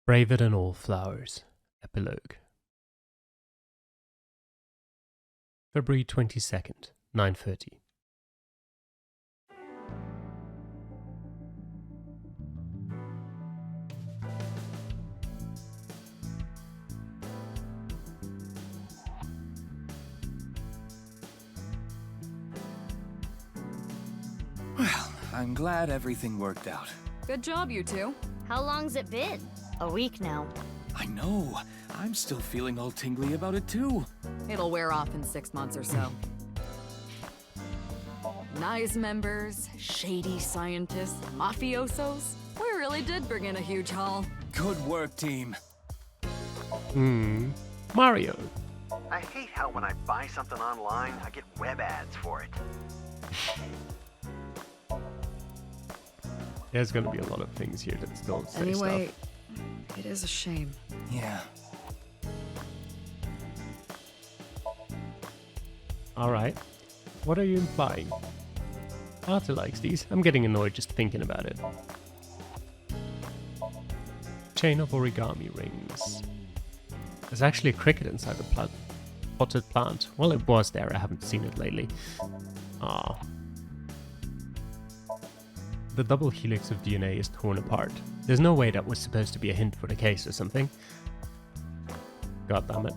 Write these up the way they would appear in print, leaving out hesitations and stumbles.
Braver than all flowers. Epilogue. February 22nd, 9:30. Well, I'm glad everything worked out. Good job, you two. How long's it been? A week now. I know. I'm still feeling all tingly about it too. It'll wear off in 6 months or so. Nice members, shady scientists, mafiosos. We really did bring in a huge haul. Good work, team. Mario. I hate how when I buy something online, I get web ads for it. There's gonna be a lot of things here that don't say Anyway, stuff. it is a shame. Yeah. Alright. What are you implying? Arthur likes these. I'm getting annoyed just thinking about it. Chain of origami rings. There's actually a cricket inside the potted plant. Well, it was there. I haven't seen it lately. Ah. The double helix of DNA is torn apart. There's no way that was supposed to be a hint for the case or something. God damn it.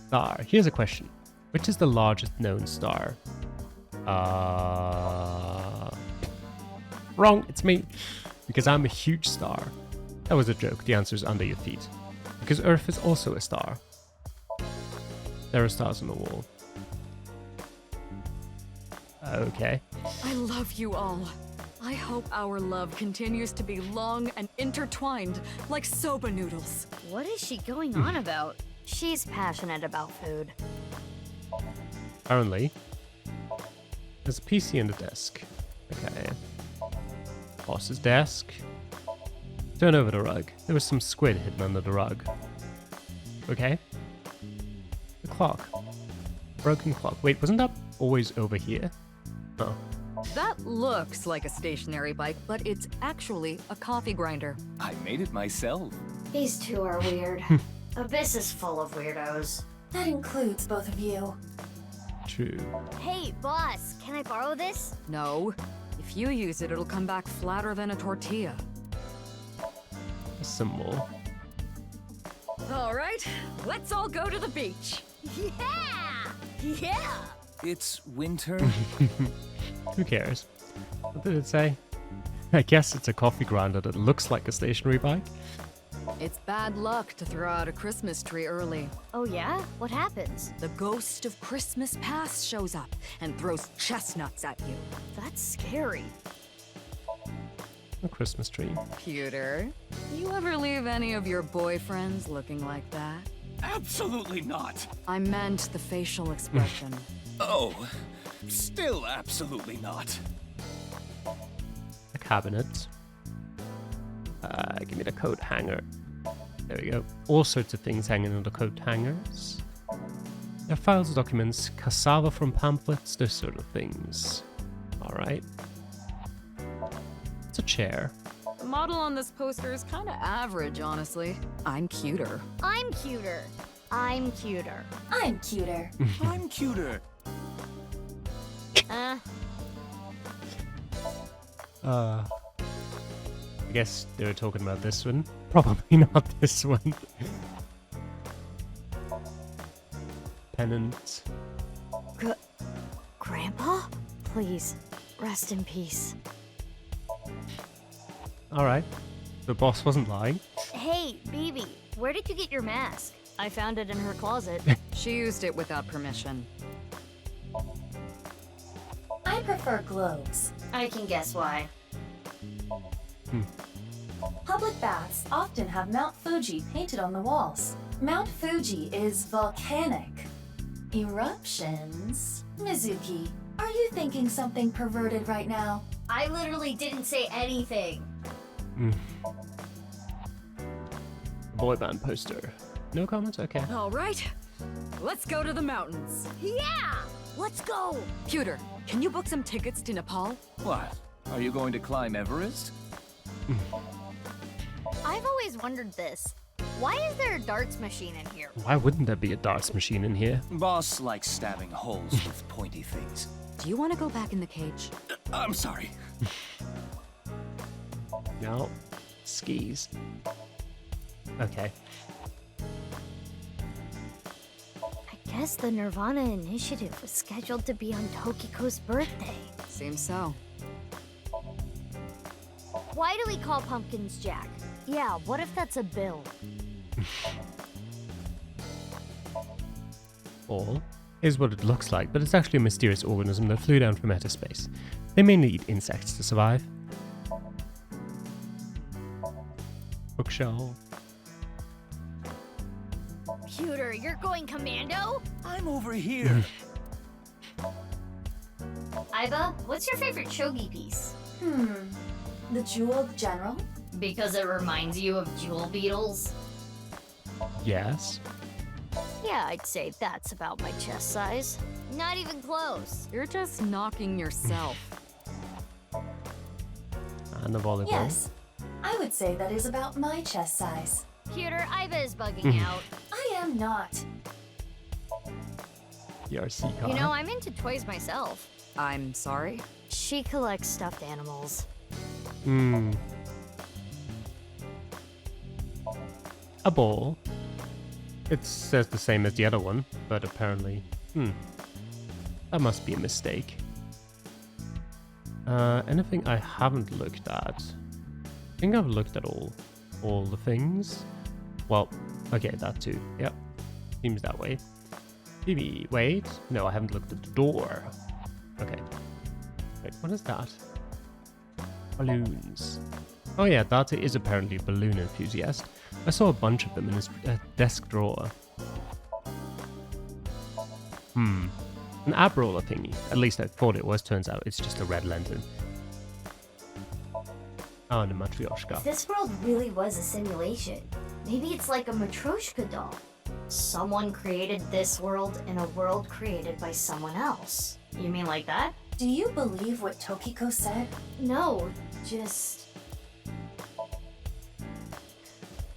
Star. Here's a question. Which is the largest known star? Wrong, it's me. Because I'm a huge star. That was a joke. The answer is under your feet. Because Earth is also a star. There are stars on the wall. Okay. I love you all. I hope our love continues to be long and intertwined like soba noodles. What is she going on about? She's passionate about food. Apparently. There's a PC on the desk. Okay. Boss's desk. Turn over the rug. There was some squid hidden under the rug. Okay. The clock. Broken clock. Wait, wasn't that always over here? Oh. That looks like a stationary bike, but it's actually a coffee grinder. I made it myself. These two are weird. Abyss is full of weirdos. That includes both of you. True. Hey, boss, can I borrow this? No. If you use it, it'll come back flatter than a tortilla. Some more. All right, let's all go to the beach. Yeah! Yeah! It's winter. Who cares? What did it say? I guess it's a coffee grinder that looks like a stationary bike. It's bad luck to throw out a Christmas tree early. Oh yeah? What happens? The ghost of Christmas past shows up and throws chestnuts at you. That's scary. A Christmas tree. Pewter, you ever leave any of your boyfriends looking like that? Absolutely not. I meant the facial expression. Oh, still absolutely not. A cabinet. Give me the coat hanger. There we go. All sorts of things hanging on the coat hangers. There are files, documents, cassava from pamphlets, those sort of things. Alright. It's a chair. The model on this poster is kind of average, honestly. I'm cuter. I'm cuter. I'm cuter. I'm cuter. I'm cuter. I guess they were talking about this one. Probably not this one. Pennant. Grandpa? Please, rest in peace. Alright. The boss wasn't lying. Hey, Bibi, where did you get your mask? I found it in her closet. She used it without permission. I prefer globes. I can guess why. Public baths often have Mount Fuji painted on the walls. Mount Fuji is volcanic. Eruptions? Mizuki, are you thinking something perverted right now? I literally didn't say anything. Boy band poster. No comments? Okay. All right, let's go to the mountains. Yeah! Let's go! Pewter, can you book some tickets to Nepal? What? Are you going to climb Everest? I've always wondered this. Why is there a darts machine in here? Why wouldn't there be a darts machine in here? Boss likes stabbing holes with pointy things. Do you want to go back in the cage? I'm sorry. No. Skis. Okay. I guess the nirvanA initiative was scheduled to be on Tokiko's birthday. Seems so. Why do we call pumpkins Jack? Yeah, what if that's a bill? All is what it looks like, but it's actually a mysterious organism that flew down from outer space. They mainly eat insects to survive. Bookshelf. Pewter, you're going commando? I'm over here. Aiba, what's your favorite shogi piece? The Jeweled General? Because it reminds you of jewel beetles? Yes. Yeah, I'd say that's about my chest size. Not even close. You're just knocking yourself. And the volleyball. Yes. I would say that is about my chest size. Pewter, Aiba is bugging out. I am not. ERC car. You know, I'm into toys myself. I'm sorry? She collects stuffed animals. A ball. It says the same as the other one, but apparently... That must be a mistake. Anything I haven't looked at? I think I've looked at all the things. Well, okay, that too. Yep. Seems that way. Maybe, wait. No, I haven't looked at the door. Okay. Wait, what is that? Balloons. Oh yeah, Data is apparently a balloon enthusiast. I saw a bunch of them in his desk drawer. An ab roller thingy. At least I thought it was. Turns out it's just a red lantern. Oh, and a matryoshka. This world really was a simulation. Maybe it's like a Matryoshka doll. Someone created this world in a world created by someone else. You mean like that? Do you believe what Tokiko said? No, just...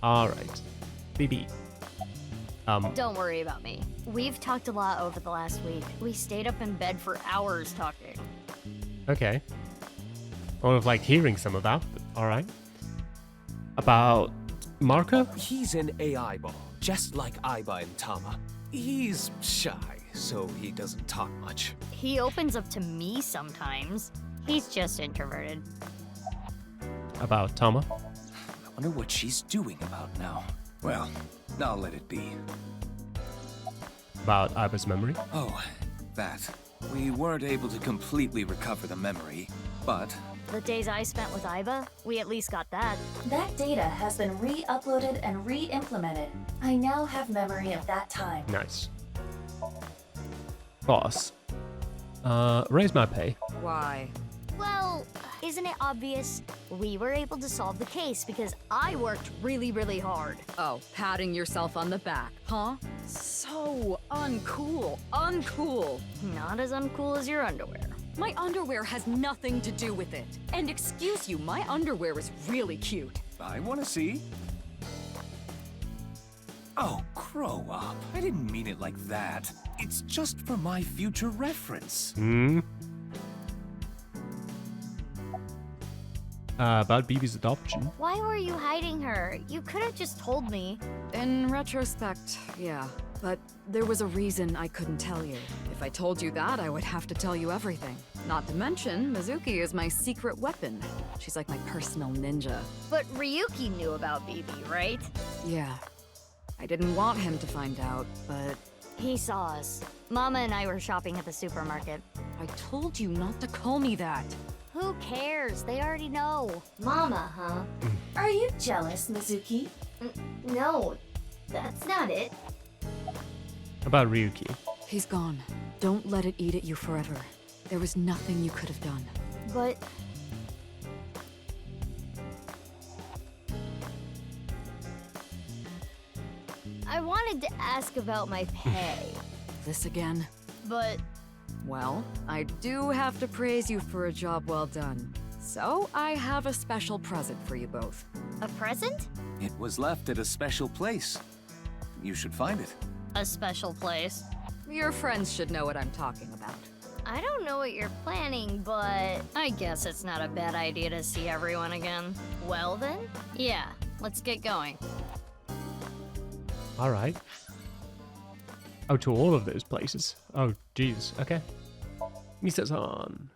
Alright. BB. Don't worry about me. We've talked a lot over the last week. We stayed up in bed for hours talking. Okay. I would have liked hearing some of that, but alright. About Marco? He's an AI ball, just like Aiba and Tama. He's shy, so he doesn't talk much. He opens up to me sometimes. He's just introverted. About Tama? I wonder what she's doing about now. Well, I'll let it be. About Aiba's memory? Oh, that. We weren't able to completely recover the memory, but... The days I spent with Aiba, we at least got that. That data has been re-uploaded and re-implemented. I now have memory of that time. Nice. Boss. Raise my pay. Why? Well, isn't it obvious? We were able to solve the case because I worked really, really hard. Oh, patting yourself on the back, huh? So uncool. Uncool. Not as uncool as your underwear. My underwear has nothing to do with it. And excuse you, my underwear is really cute. I want to see. Oh, grow up. I didn't mean it like that. It's just for my future reference. About BB's adoption. Why were you hiding her? You could have just told me. In retrospect, yeah. But there was a reason I couldn't tell you. If I told you that, I would have to tell you everything. Not to mention, Mizuki is my secret weapon. She's like my personal ninja. But Ryuki knew about BB, right? Yeah. I didn't want him to find out, but He saw us. Mama and I were shopping at the supermarket. I told you not to call me that. Who cares? They already know. Mama, huh? Are you jealous, Mizuki? No, that's not it. About Ryuki. He's gone. Don't let it eat at you forever. There was nothing you could have done. But... I wanted to ask about my pay, This again? but Well, I do have to praise you for a job well done. So, I have a special present for you both. A present? It was left at a special place. You should find it. A special place. Your friends should know what I'm talking about. I don't know what you're planning, but I guess it's not a bad idea to see everyone again. Well then, yeah, let's get going. Alright. Oh, to all of those places. Oh, jeez. Okay. Misa-san.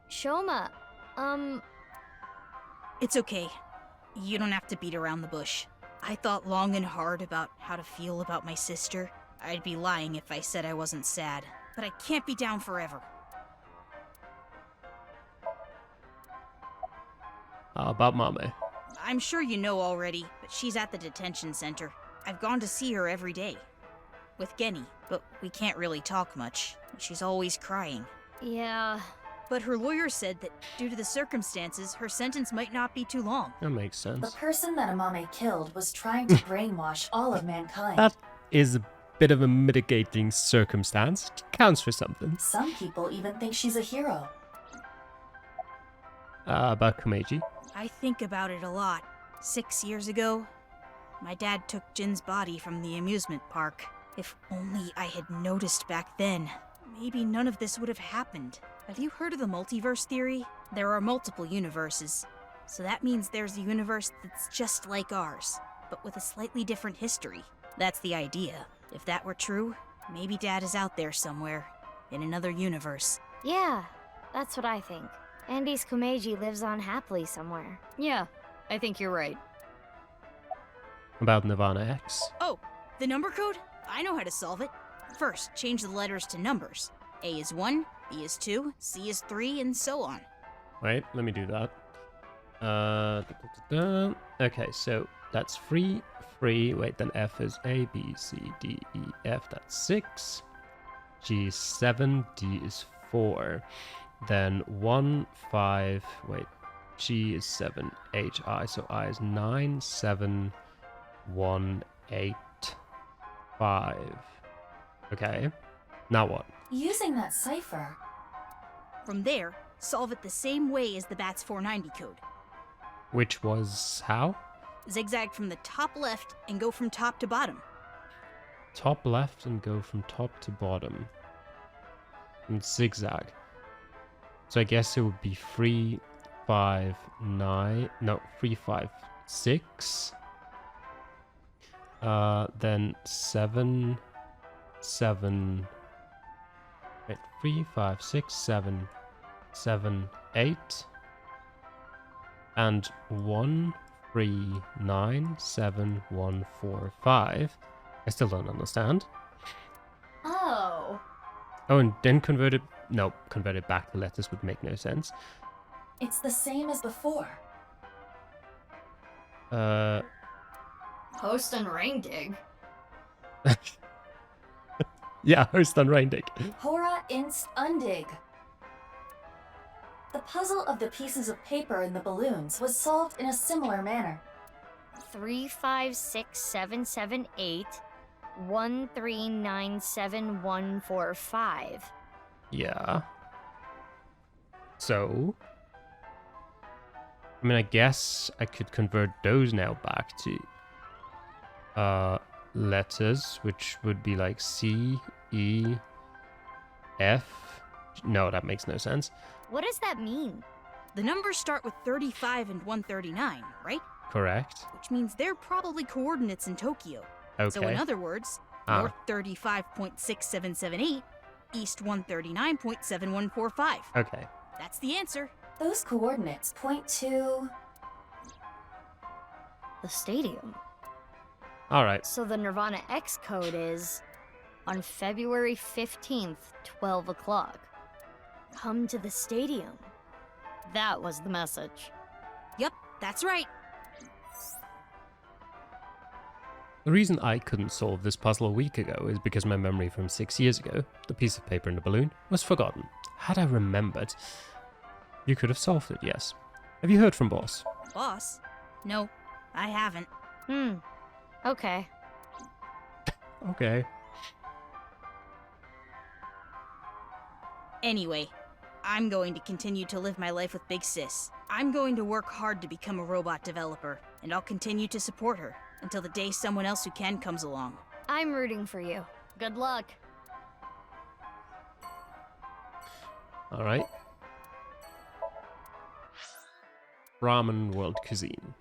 Shoma, It's okay. You don't have to beat around the bush. I thought long and hard about how to feel about my sister. I'd be lying if I said I wasn't sad. But I can't be down forever. How about Mame? I'm sure you know already, but she's at the detention center. I've gone to see her every day. With Genny, but we can't really talk much. She's always crying. yeah. But her lawyer said that due to the circumstances, her sentence might not be too long. That makes The sense. person that Amame killed was trying to brainwash all of mankind. That is a bit of a mitigating circumstance. It counts for something. Some people even think she's a hero. About Komeiji. I think about it a lot. 6 years ago, my dad took Jin's body from the amusement park. If only I had noticed back then, maybe none of this would have happened. Have you heard of the multiverse theory? There are multiple universes. So that means there's a universe that's just like ours, but with a slightly different history. That's the idea. If that were true, maybe Dad is out there somewhere, in another universe. Yeah, that's what I think. Andy's Komeiji lives on happily somewhere. Yeah, I think you're right. About nirvanA X. Oh, the number code? I know how to solve it. First, change the letters to numbers. A is 1, B is 2, C is 3, and so on. Wait, let me do that. Okay, so that's 3. Wait, then F is A, B, C, D, E, F. That's 6. G is 7. D is 4. Then 1, 5. Wait, G is 7. H, I. So I is 9, 7, 1, 8, 5. Okay. Now what? Using that cipher. From there, solve it the same way as the BATS 490 code. Which was how? Zigzag from the top left and go from top to bottom. Top left and go from top to bottom. And zigzag. So I guess it would be 3, 5, 9. No, 3, 5, 6. Then 7, 7. Wait, 3, 5, 6, 7, 7, 8. And 1, 3, 9, 7, 1, 4, 5. I still don't understand. Oh. Oh, and then convert it. No, convert it back to letters would make no sense. It's the same as before. Host and rain dig. Yeah, host on Reindig. Hora inst undig. The puzzle of the pieces of paper in the balloons was solved in a similar manner. 3, 5, 6, 7, 7, 8. 1, 3, 9, 7, 1, 4, 5. Yeah. So, I mean, I guess I could convert those now back to letters, which would be like C, E, F. No, that makes no sense. What does that mean? The numbers start with 35 and 139, right? Correct. Which means they're probably coordinates in Tokyo. Okay. So in other words, north 35.6778, east 139.7145. Okay. That's the answer. Those coordinates point to... The stadium. All right. So the nirvanA X code is on February 15th, 12 o'clock. Come to the stadium. That was the message. Yep, that's right. The reason I couldn't solve this puzzle a week ago is because my memory from 6 years ago, the piece of paper in the balloon, was forgotten. Had I remembered, you could have solved it, yes. Have you heard from Boss? Boss? No, I haven't. Okay. Okay. Anyway, I'm going to continue to live my life with Big Sis. I'm going to work hard to become a robot developer, and I'll continue to support her until the day someone else who can comes along. I'm rooting for you. Good luck. Alright. Ramen world cuisine.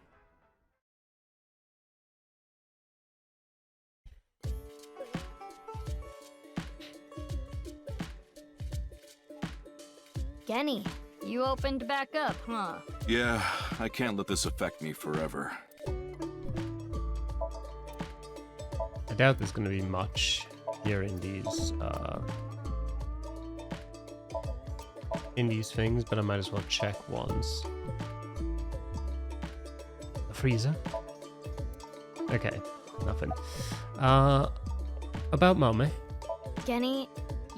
Genny, you opened back up, huh? Yeah, I can't let this affect me forever. I doubt there's going to be much here in these things, but I might as well check once. A freezer? Okay, nothing. About Mame. Genny,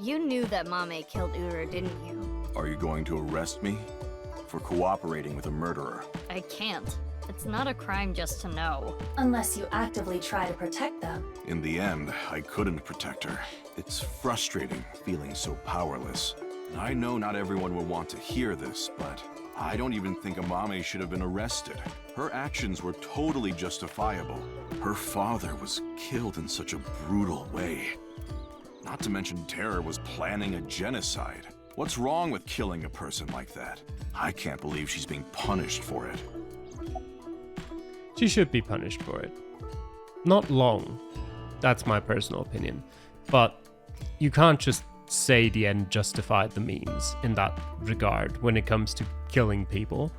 you knew that Mame killed Uru, didn't you? Are you going to arrest me for cooperating with a murderer? I can't. It's not a crime just to know. Unless you actively try to protect them. In the end, I couldn't protect her. It's frustrating feeling so powerless. I know not everyone will want to hear this, but I don't even think Amame should have been arrested. Her actions were totally justifiable. Her father was killed in such a brutal way. Not to mention Terror was planning a genocide. What's wrong with killing a person like that? I can't believe she's being punished for it. She should be punished for it. Not long. That's my personal opinion. But you can't just say the end justified the means in that regard when it comes to killing people.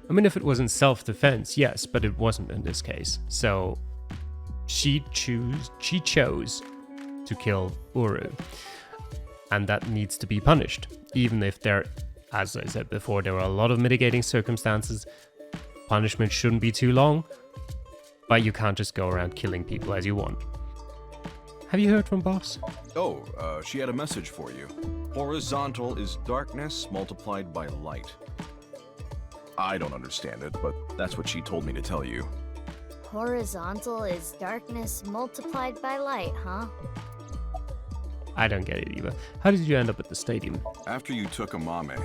I mean, if it was in self-defense, yes, but it wasn't in this case. So she chose to kill Uru. And that needs to be punished. Even if there, as I said before, there are a lot of mitigating circumstances. Punishment shouldn't be too long. But you can't just go around killing people as you want. Have you heard from Boss? Oh, she had a message for you. Horizontal is darkness multiplied by light. I don't understand it, but that's what she told me to tell you. Horizontal is darkness multiplied by light, huh? I don't get it either. How did you end up at the stadium? After you took Amame,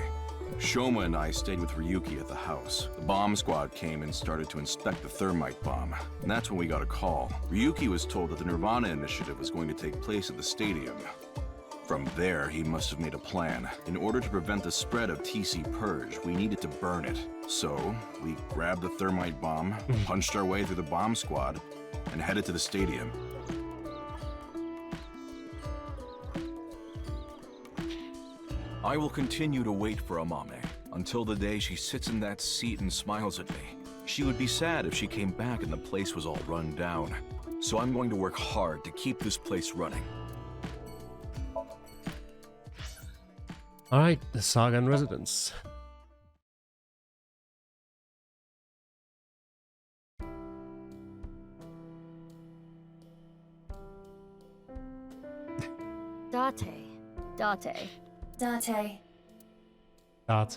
Shoma and I stayed with Ryuki at the house. The bomb squad came and started to inspect the thermite bomb. And that's when we got a call. Ryuki was told that the nirvanA initiative was going to take place at the stadium. From there, he must have made a plan. In order to prevent the spread of TC Purge, we needed to burn it. So, we grabbed the thermite bomb, punched our way through the bomb squad, and headed to the stadium. I will continue to wait for Amame until the day she sits in that seat and smiles at me. She would be sad if she came back and the place was all run down. So I'm going to work hard to keep this place running. Alright, the Sagan residence. Date. Date.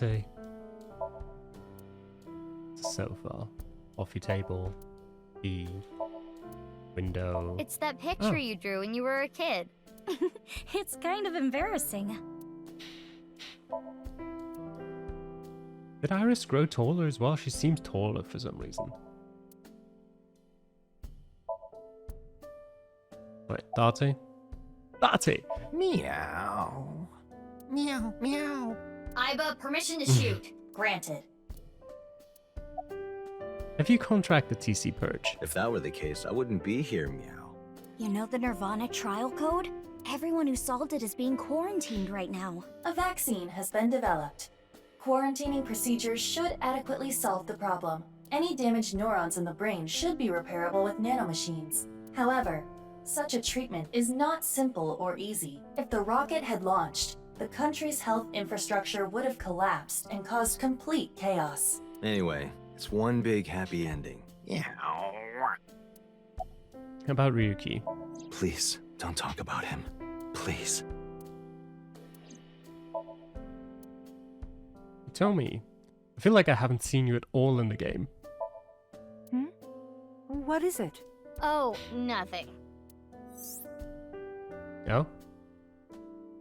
Date. Sofa. Coffee table. The window. It's that picture you drew when you were a kid. It's kind of embarrassing. Did Iris grow taller as well? She seems taller for some reason. Wait, Date? Date! Meow. Meow, meow. Aiba, permission to shoot. Granted. Have you contracted TC Purge? If that were the case, I wouldn't be here, meow. You know the nirvanA trial code? Everyone who solved it is being quarantined right now. A vaccine has been developed. Quarantining procedures should adequately solve the problem. Any damaged neurons in the brain should be repairable with nanomachines. However, such a treatment is not simple or easy. If the rocket had launched, the country's health infrastructure would have collapsed and caused complete chaos. Anyway, it's one big happy ending. Yeah. How about Ryuki? Please, don't talk about him. Please. Tell me. I feel like I haven't seen you at all in the game. What is it? Oh, nothing. No?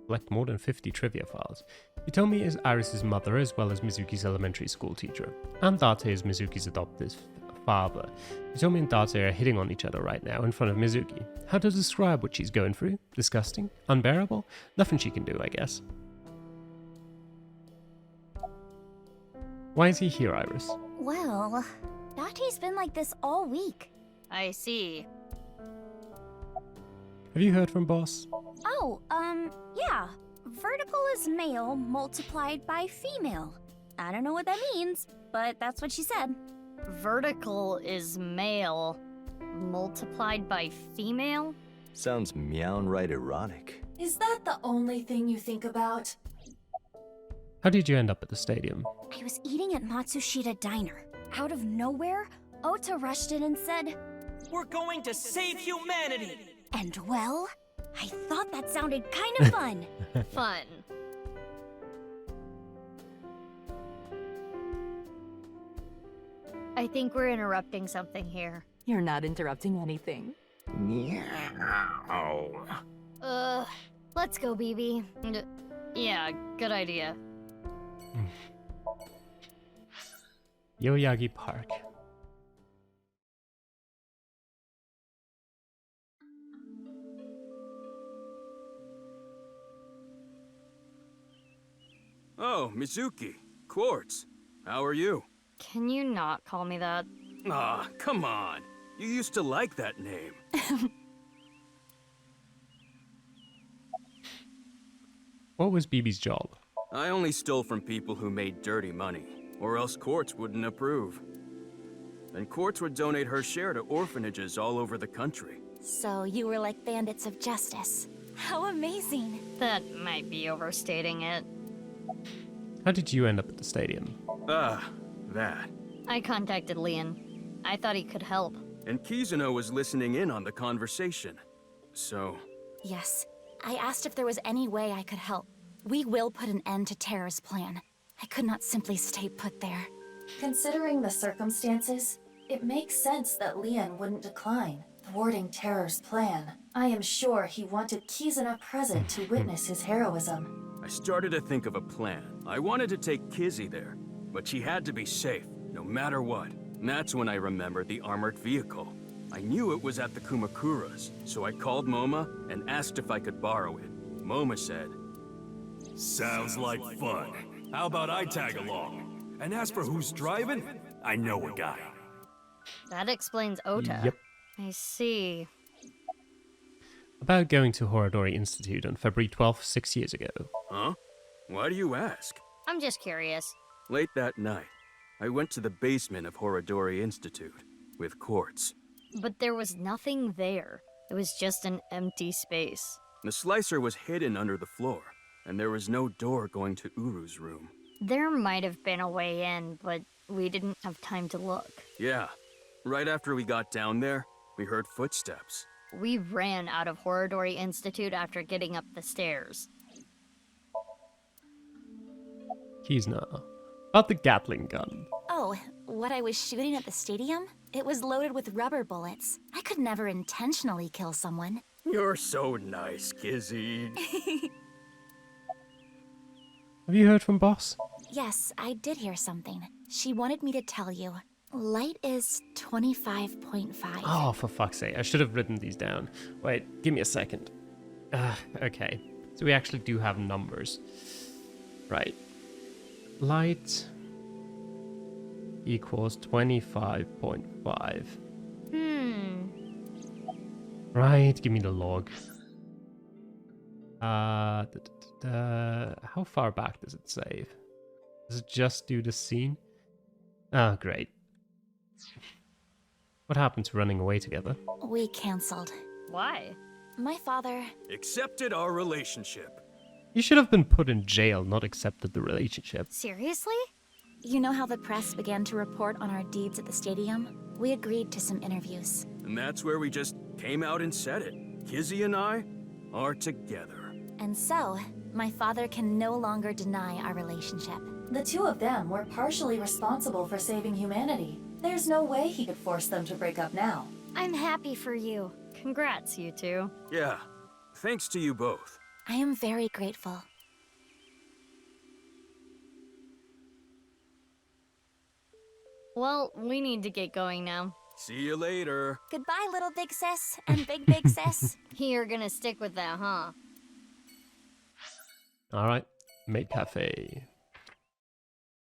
Collect more than 50 trivia files. Hitomi is Iris's mother as well as Mizuki's elementary school teacher. And Date is Mizuki's adoptive father. Hitomi and Date are hitting on each other right now in front of Mizuki. How to describe what she's going through? Disgusting? Unbearable? Nothing she can do, I guess. Why is he here, Iris? Well, Date's been like this all week. I see. Have you heard from Boss? Oh, yeah. Vertical is male multiplied by female. I don't know what that means, but that's what she said. Vertical is male multiplied by female? Sounds meow-right erotic. Is that the only thing you think about? How did you end up at the stadium? I was eating at Matsushita Diner. Out of nowhere, Ota rushed in and said, We're going to save humanity! and well, I thought that sounded kind of fun. Fun. I think we're interrupting something here. You're not interrupting anything. Let's go, BB. Yeah, good idea. Yoyagi Park. Oh, Mizuki. Quartz. How are you? Can you not call me that? Ah, come on. You used to like that name. What was BB's job? I only stole from people who made dirty money, or else Quartz wouldn't approve. And Quartz would donate her share to orphanages all over the country. So you were like bandits of justice. How amazing. That might be overstating it. How did you end up at the stadium? That. I contacted Leon. I thought he could help. And Kizuno was listening in on the conversation. So... Yes. I asked if there was any way I could help. We will put an end to Terror's plan. I could not simply stay put there. Considering the circumstances, it makes sense that Leon wouldn't decline, thwarting Terror's plan. I am sure he wanted Kizuna present to witness his heroism. I started to think of a plan. I wanted to take Kizzy there, but she had to be safe, no matter what. And that's when I remembered the armored vehicle. I knew it was at the Kumakura's, so I called Moma and asked if I could borrow it. Moma said, Sounds like fun. How about I tag along? And as for who's driving, I know a guy. That explains Ota. Yep. I see. About going to Horadori Institute on February 12th, 6 years ago. Huh? Why do you ask? I'm just curious. Late that night, I went to the basement of Horadori Institute with Quartz. But there was nothing there. It was just an empty space. The slicer was hidden under the floor, and there was no door going to Uru's room. There might have been a way in, but we didn't have time to look. Yeah. Right after we got down there, we heard footsteps. We ran out of Horadori Institute after getting up the stairs. Kizuna. About the Gatling gun. Oh, what I was shooting at the stadium? It was loaded with rubber bullets. I could never intentionally kill someone. You're so nice, Kizzy. Have you heard from Boss? Yes, I did hear something. She wanted me to tell you. Light is 25.5. Oh, for fuck's sake. I should have written these down. Wait, give me a second. Okay. So we actually do have numbers. Right. Light equals 25.5. Right, give me the log. How far back does it save? Does it just do the scene? Oh, great. What happened to running away together? We canceled. Why? My father... accepted our relationship. You should have been put in jail, not accepted the relationship. Seriously? You know how the press began to report on our deeds at the stadium? We agreed to some interviews. And that's where we just came out and said it. Kizzy and I are together. And so, my father can no longer deny our relationship. The two of them were partially responsible for saving humanity. There's no way he could force them to break up now. I'm happy for you. Congrats, you two. Yeah, Thanks to you both. I am very grateful. Well, we need to get going now. See you later. Goodbye, little big sis and big sis. You're gonna stick with that, huh? Alright, Maid Cafe.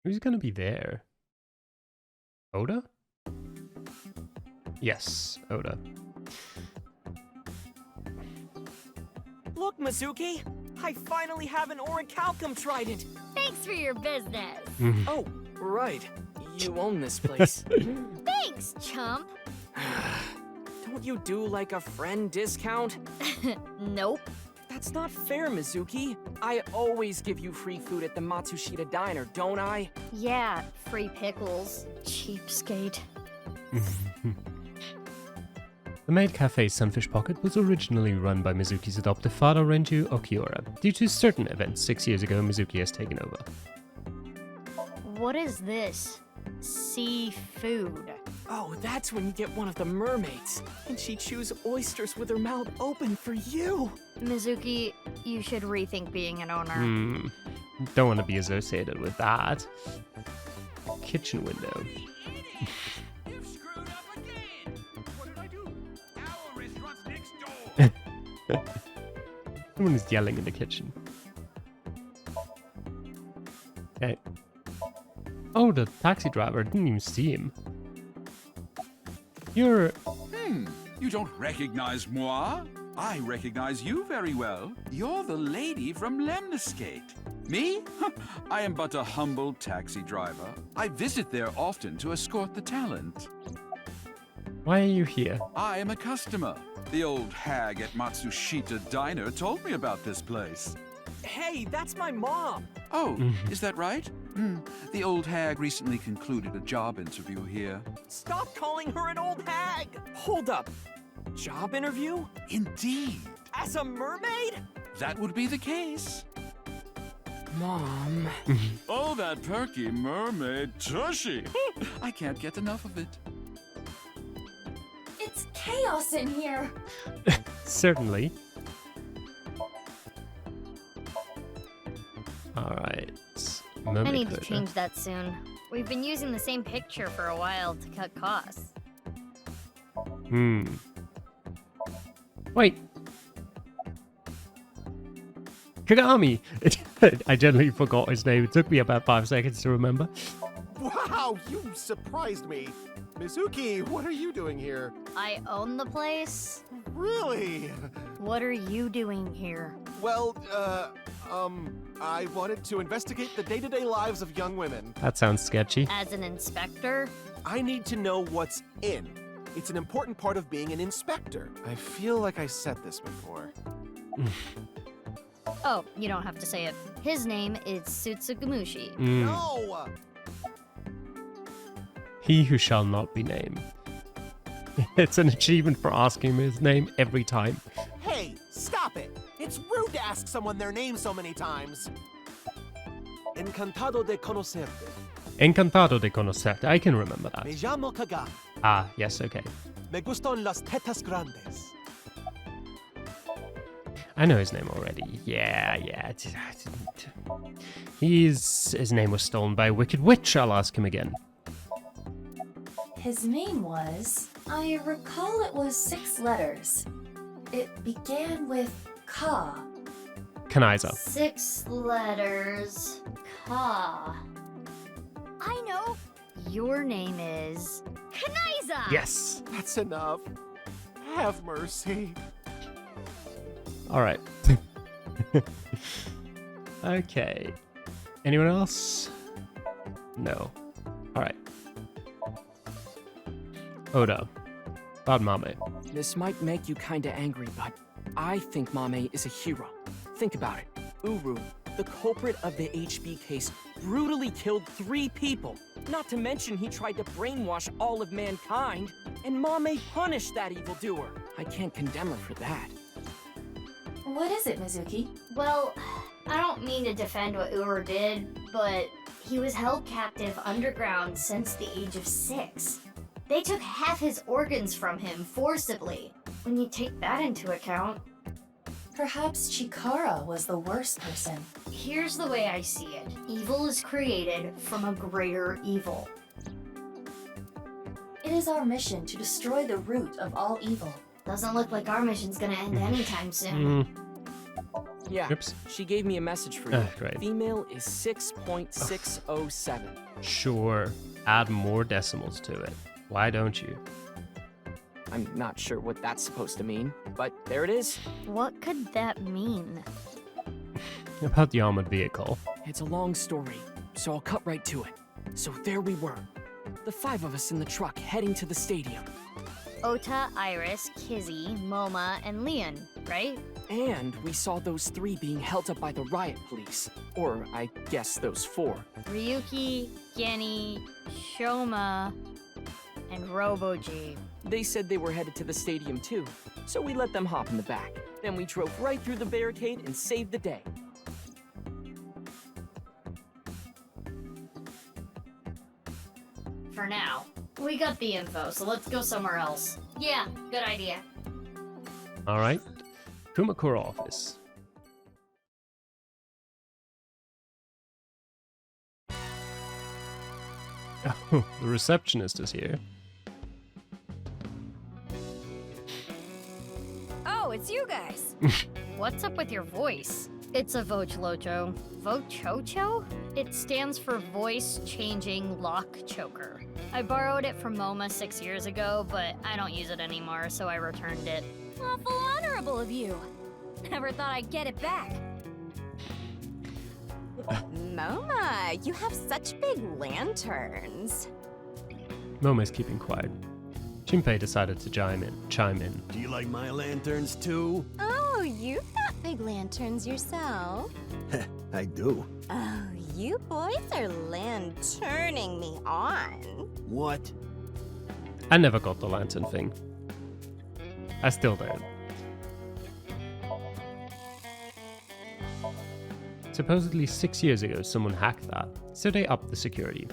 Who's gonna be there? Oda? Yes, Oda. Look, Mizuki! I finally have an orichalcum trident! Thanks for your business! Oh, right. You own this place. Thanks, chump! Don't you do like a friend discount? Nope. That's not fair, Mizuki. I always give you free food at the Matsushita Diner, don't I? Yeah, free pickles. Cheapskate. The Maid Cafe's Sunfish Pocket was originally run by Mizuki's adoptive father, Renju Okiura. Due to certain events 6 years ago, Mizuki has taken over. What is this? Seafood. Oh, that's when you get one of the mermaids, and she chews oysters with her mouth open for you. Mizuki, you should rethink being an owner. Don't want to be associated with that. Kitchen window. Someone is yelling in the kitchen. Okay. Oh, the taxi driver. Didn't even see him. You're... You don't recognize moi? I recognize you very well. You're the lady from Lemniscate. Me? I am but a humble taxi driver. I visit there often to escort the talent. Why are you here? I am a customer. The old hag at Matsushita Diner told me about this place. Hey, that's my mom! Oh, is that right? The old hag recently concluded a job interview here. Stop calling her an old hag! Hold up. Job interview? Indeed. As a mermaid? That would be the case. Mom. Oh, that perky mermaid tushy. I can't get enough of it. It's chaos in here. Certainly. Alright. I need to change that soon. We've been using the same picture for a while to cut costs. Wait. Kagami! I generally forgot his name. It took me about 5 seconds to remember. Wow, you surprised me. Mizuki, what are you doing here? I own the place. Really? What are you doing here? Well, I wanted to investigate the day-to-day lives of young women. That sounds sketchy. As an inspector? I need to know what's in. It's an important part of being an inspector. I feel like I said this before. Oh, you don't have to say it. His name is Tsutsugamushi. No! He who shall not be named. It's an achievement for asking him his name every time. Hey, stop it! It's rude to ask someone their name so many times. Encantado de conocerte. Encantado de conocerte. I can remember that. Me llamo Kagami. Ah, yes, okay. Me gustan las tetas grandes. I know his name already. Yeah. His name was stolen by a wicked witch. I'll ask him again. His name was... I recall it was 6 letters. It began with Ka. Kanaiza. 6 letters. Ka. I know. Your name is... Kanaiza! Yes. That's enough. Have mercy. Alright. Okay. Anyone else? No. Alright. Oda. About Mame. This might make you kinda angry, but I think Mame is a hero. Think about it. Uru, the culprit of the HB case, brutally killed 3 people. Not to mention he tried to brainwash all of mankind, and Mame punished that evildoer. I can't condemn her for that. What is it, Mizuki? Well, I don't mean to defend what Uru did, but he was held captive underground since the age of 6. They took half his organs from him forcibly. When you take that into account... Perhaps Chikara was the worst person. Here's the way I see it. Evil is created from a greater evil. It is our mission to destroy the root of all evil. Doesn't look like our mission's gonna end anytime soon. Yeah, Oops. she gave me a message for you. Great. Female is 6.607. Sure. Add more decimals to it. Why don't you? I'm not sure what that's supposed to mean, but there it is. What could that mean? About the armored vehicle. It's a long story, so I'll cut right to it. So there we were, the 5 of us in the truck heading to the stadium. Ota, Iris, Kizzy, Moma, and Leon, right? And we saw those 3 being held up by the riot police. Or, I guess those 4. Ryuki, Genny, Shoma, and Robo-G. They said they were headed to the stadium too, so we let them hop in the back. Then we drove right through the barricade and saved the day. For now. We got the info, so let's go somewhere else. Yeah, good idea. Alright. Kumakura office. Oh, the receptionist is here. Oh, it's you guys. What's up with your voice? It's a Vochlocho. Vochocho? It stands for Voice Changing Lock Choker. I borrowed it from MoMA 6 years ago, but I don't use it anymore, so I returned it. Awful honorable of you. Never thought I'd get it back. Moma, you have such big lanterns. Momo's keeping quiet. Junpei decided to chime in. Do you like my lanterns too? Oh, you've got big lanterns yourself. I do. Oh, you boys are lanterning me on. What? I never got the lantern thing. I still don't. Supposedly 6 years ago, someone hacked that, so they upped the security.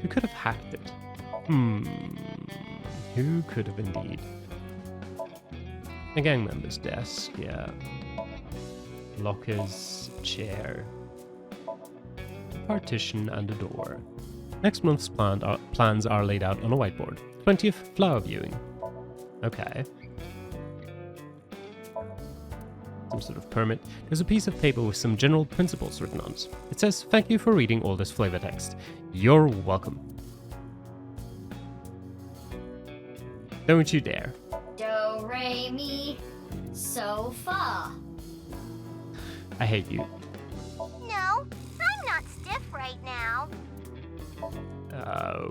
Who could have hacked it? Who could have indeed? A gang member's desk, yeah. Lockers, chair, partition, and a door. Next month's plans are laid out on a whiteboard. 20th flower viewing. Okay. Some sort of permit. There's a piece of paper with some general principles written on it. It says, "Thank you for reading all this flavor text. You're welcome." Don't you dare. Do, re, mi, so, fa. I hate you. No, I'm not stiff right now.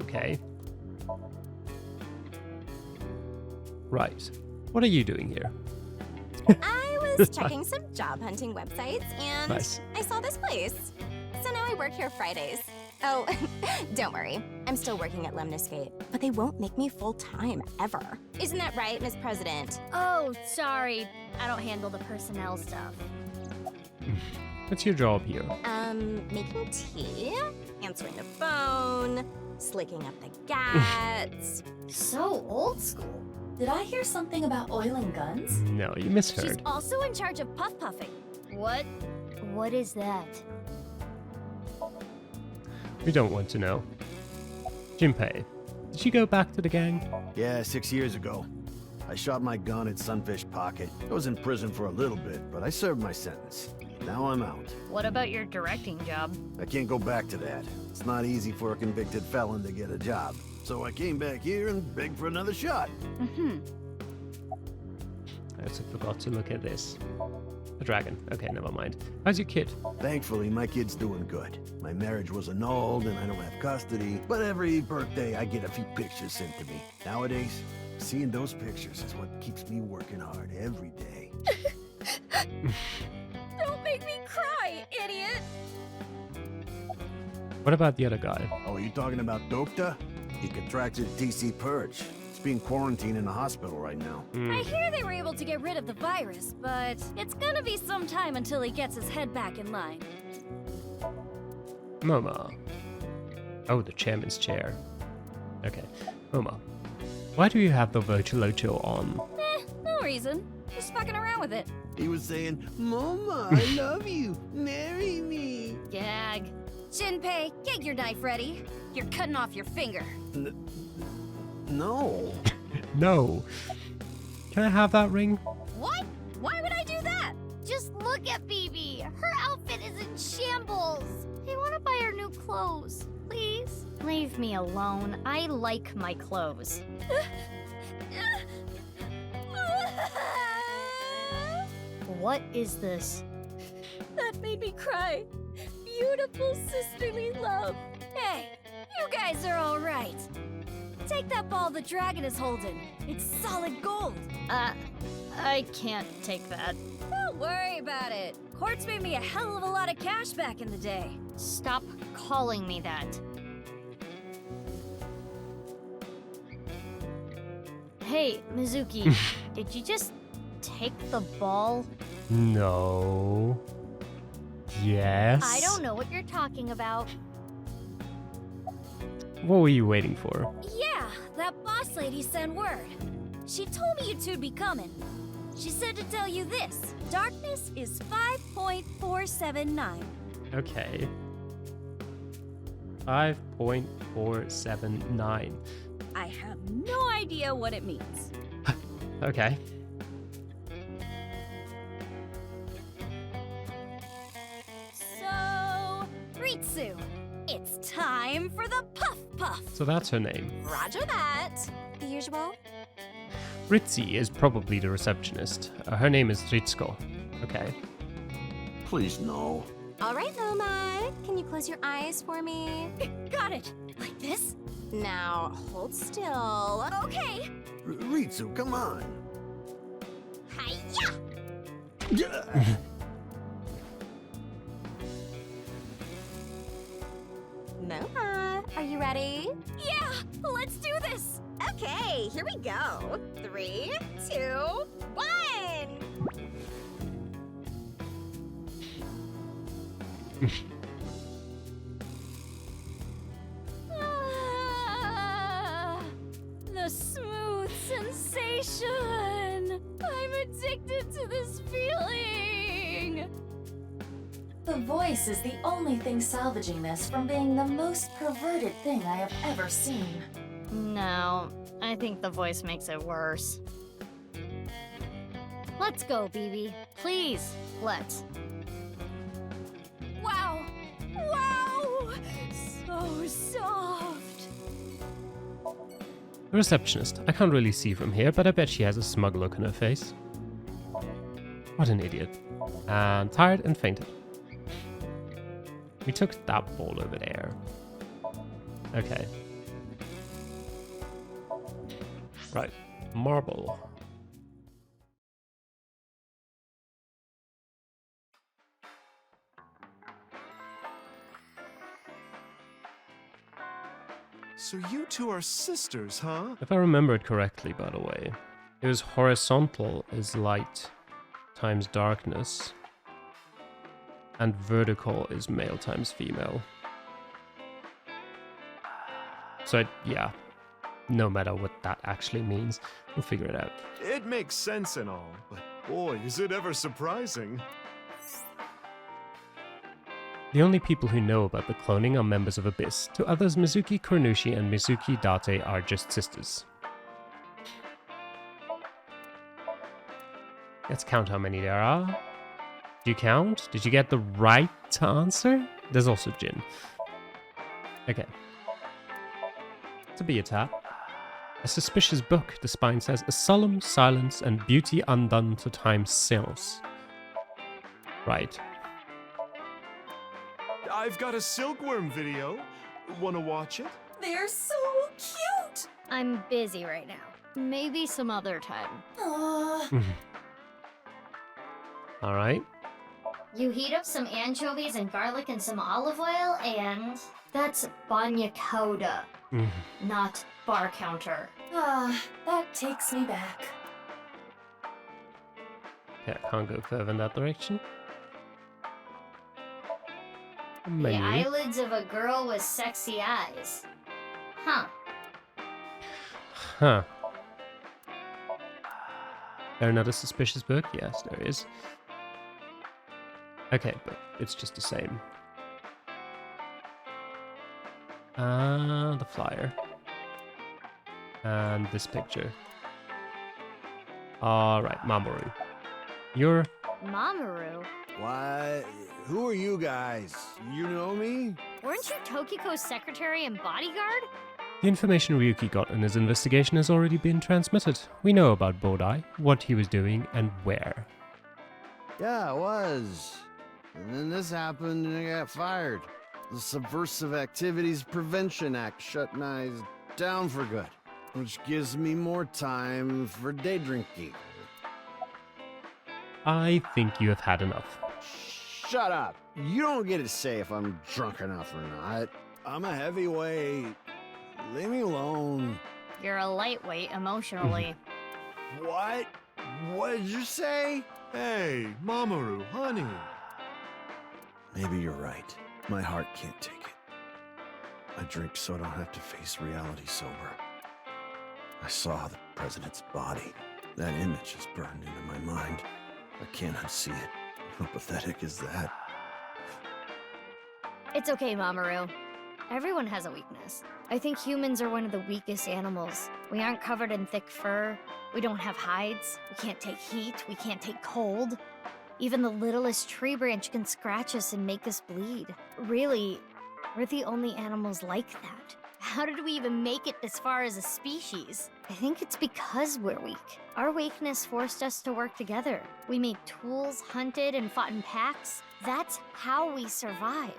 Okay. Right. What are you doing here? I was checking some job hunting websites and Nice. I saw this place. So now I work here Fridays. Oh, don't worry. I'm still working at Lemniscate, but they won't make me full-time ever. Isn't that right, Miss President? Oh, sorry. I don't handle the personnel stuff. What's your job here? Making tea, answering the phone, slicking up the gats. So old school. Did I hear something about oil and guns? No, you She's misheard. also in charge of puff puffing. What? What is that? We don't want to know. Junpei, did you go back to the gang? Yeah, 6 years ago. I shot my gun at Sunfish Pocket. I was in prison for a little bit, but I served my sentence. Now I'm out. What about your directing job? I can't go back to that. It's not easy for a convicted felon to get a job. So I came back here and begged for another shot. I also forgot to look at this. A dragon. Okay, never mind. How's your kid? Thankfully, my kid's doing good. My marriage was annulled and I don't have custody, but every birthday I get a few pictures sent to me. Nowadays, seeing those pictures is what keeps me working hard every day. Don't make me cry, idiot! What about the other guy? Oh, are you talking about Dokta? He contracted TC Purge. He's being quarantined in a hospital right now. I hear they were able to get rid of the virus, but it's gonna be some time until he gets his head back in line. Moma. Oh, the chairman's chair. Okay. Moma, why do you have the Vocholocho on? No reason. Just fucking around with it. He was saying, Mama, I love you. Marry me. Gag. Shinpei, get your knife ready. You're cutting off your finger. No. No. Can I have that ring? What? Why would I do that? Just look at Bibi. Her outfit is in shambles. I want to buy her new clothes. Please? Leave me alone. I like my clothes. What is this? That made me cry. Beautiful sisterly love. Hey, you guys are all right. Take that ball the dragon is holding. It's solid gold. I can't take that. Don't worry about it. Quartz made me a hell of a lot of cash back in the day. Stop calling me that. Hey, Mizuki, did you just take the ball? No. Yes. I don't know what you're talking about. What were you waiting for? Yeah, that boss lady sent word. She told me you two'd be coming. She said to tell you this. Darkness is 5.479. Okay. 5.479. I have no idea what it means. Okay. So, Ritsu, it's time for the Puff Puff. So that's her name. Roger that. The usual? Ritzy is probably the receptionist. Her name is Ritsuko. Okay. Please, no. All right, Loma. Can you close your eyes for me? Got it. Like this? Now, hold still. Okay. Ritsu, come on. Hiya! Loma, are you ready? Yeah, let's do this. Okay, here we go. 3, 2, 1. The smooth sensation. I'm addicted to this feeling. The voice is the only thing salvaging this from being the most perverted thing I have ever seen. No, I think the voice makes it worse. Let's go, Bibi. Please, let's. Wow! Wow! So soft. The receptionist. I can't really see from here, but I bet she has a smug look on her face. What an idiot. And tired and fainted. We took that ball over there. Okay. Right. Marble. So you two are sisters, huh? If I remember it correctly, by the way, it was horizontal is light times darkness, and vertical is male times female. So, yeah, no matter what that actually means, we'll figure it out. It makes sense and all, but boy, is it ever surprising. The only people who know about the cloning are members of Abyss. To others, Mizuki Kurunushi and Mizuki Date are just sisters. Let's count how many there are. Do you count? Did you get the right answer? There's also Jin. Okay. To be a tap. A suspicious book, the spine says. A solemn silence and beauty undone to time's seance. Right. I've got a silkworm video. Wanna watch it? They're so cute. I'm busy right now. Maybe some other time. Alright. You heat up some anchovies and garlic and some olive oil, and that's banya coda, not bar counter. That takes me back. Okay, I can't go further in that direction. The Menu. eyelids of a girl with sexy eyes. Huh. Huh. There another suspicious book? Yes, there is. Okay, but it's just the same. The flyer. And this picture. Alright, Mamoru. You're... Mamoru? What? Who are you guys? You know me? Weren't you Tokiko's secretary and bodyguard? The information Ryuki got in his investigation has already been transmitted. We know about Bodai, what he was doing, and where. Yeah, it was. And then this happened and I got fired. The Subversive Activities Prevention Act shut my eyes down for good, which gives me more time for day drinking. I think you have had enough. Shut up. You don't get to say if I'm drunk enough or not. I'm a heavyweight. Leave me alone. You're a lightweight emotionally. What? What did you say? Hey, Mamoru, honey. Maybe you're right. My heart can't take it. I drink so I don't have to face reality sober. I saw the president's body. That image is burned into my mind. I can't unsee it. How pathetic is that? It's okay, Mamoru. Everyone has a weakness. I think humans are one of the weakest animals. We aren't covered in thick fur. We don't have hides. We can't take heat. We can't take cold. Even the littlest tree branch can scratch us and make us bleed. Really, we're the only animals like that. How did we even make it this far as a species? I think it's because we're weak. Our weakness forced us to work together. We made tools, hunted, and fought in packs. That's how we survived.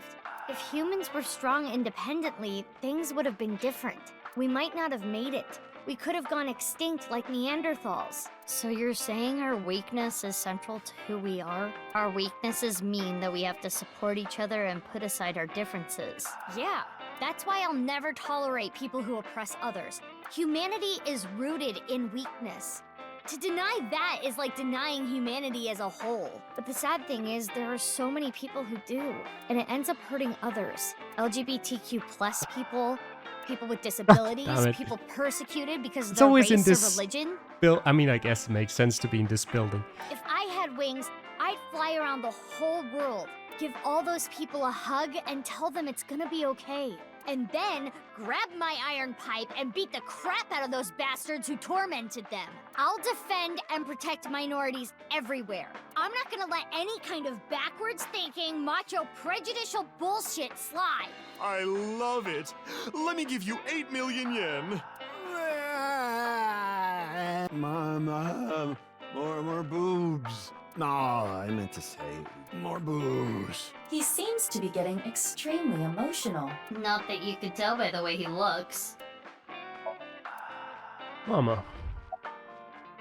If humans were strong independently, things would have been different. We might not have made it. We could have gone extinct like Neanderthals. So you're saying our weakness is central to who we are? Our weaknesses mean that we have to support each other and put aside our differences. Yeah, that's why I'll never tolerate people who oppress others. Humanity is rooted in weakness. To deny that is like denying humanity as a whole. But the sad thing is, there are so many people who do, and it ends up hurting others. LGBTQ plus people, people with disabilities, people persecuted because of It's their always race in this or religion. I mean, I guess it makes sense to be in this building. If I had wings, I'd fly around the whole world, give all those people a hug, and tell them it's gonna be okay. And then grab my iron pipe and beat the crap out of those bastards who tormented them. I'll defend and protect minorities everywhere. I'm not gonna let any kind of backwards thinking, macho, prejudicial bullshit slide. I love it. Let me give you 8 million yen. Mom, more boobs. No, I meant to say more booze. He seems to be getting extremely emotional. Not that you could tell by the way he looks. Mama,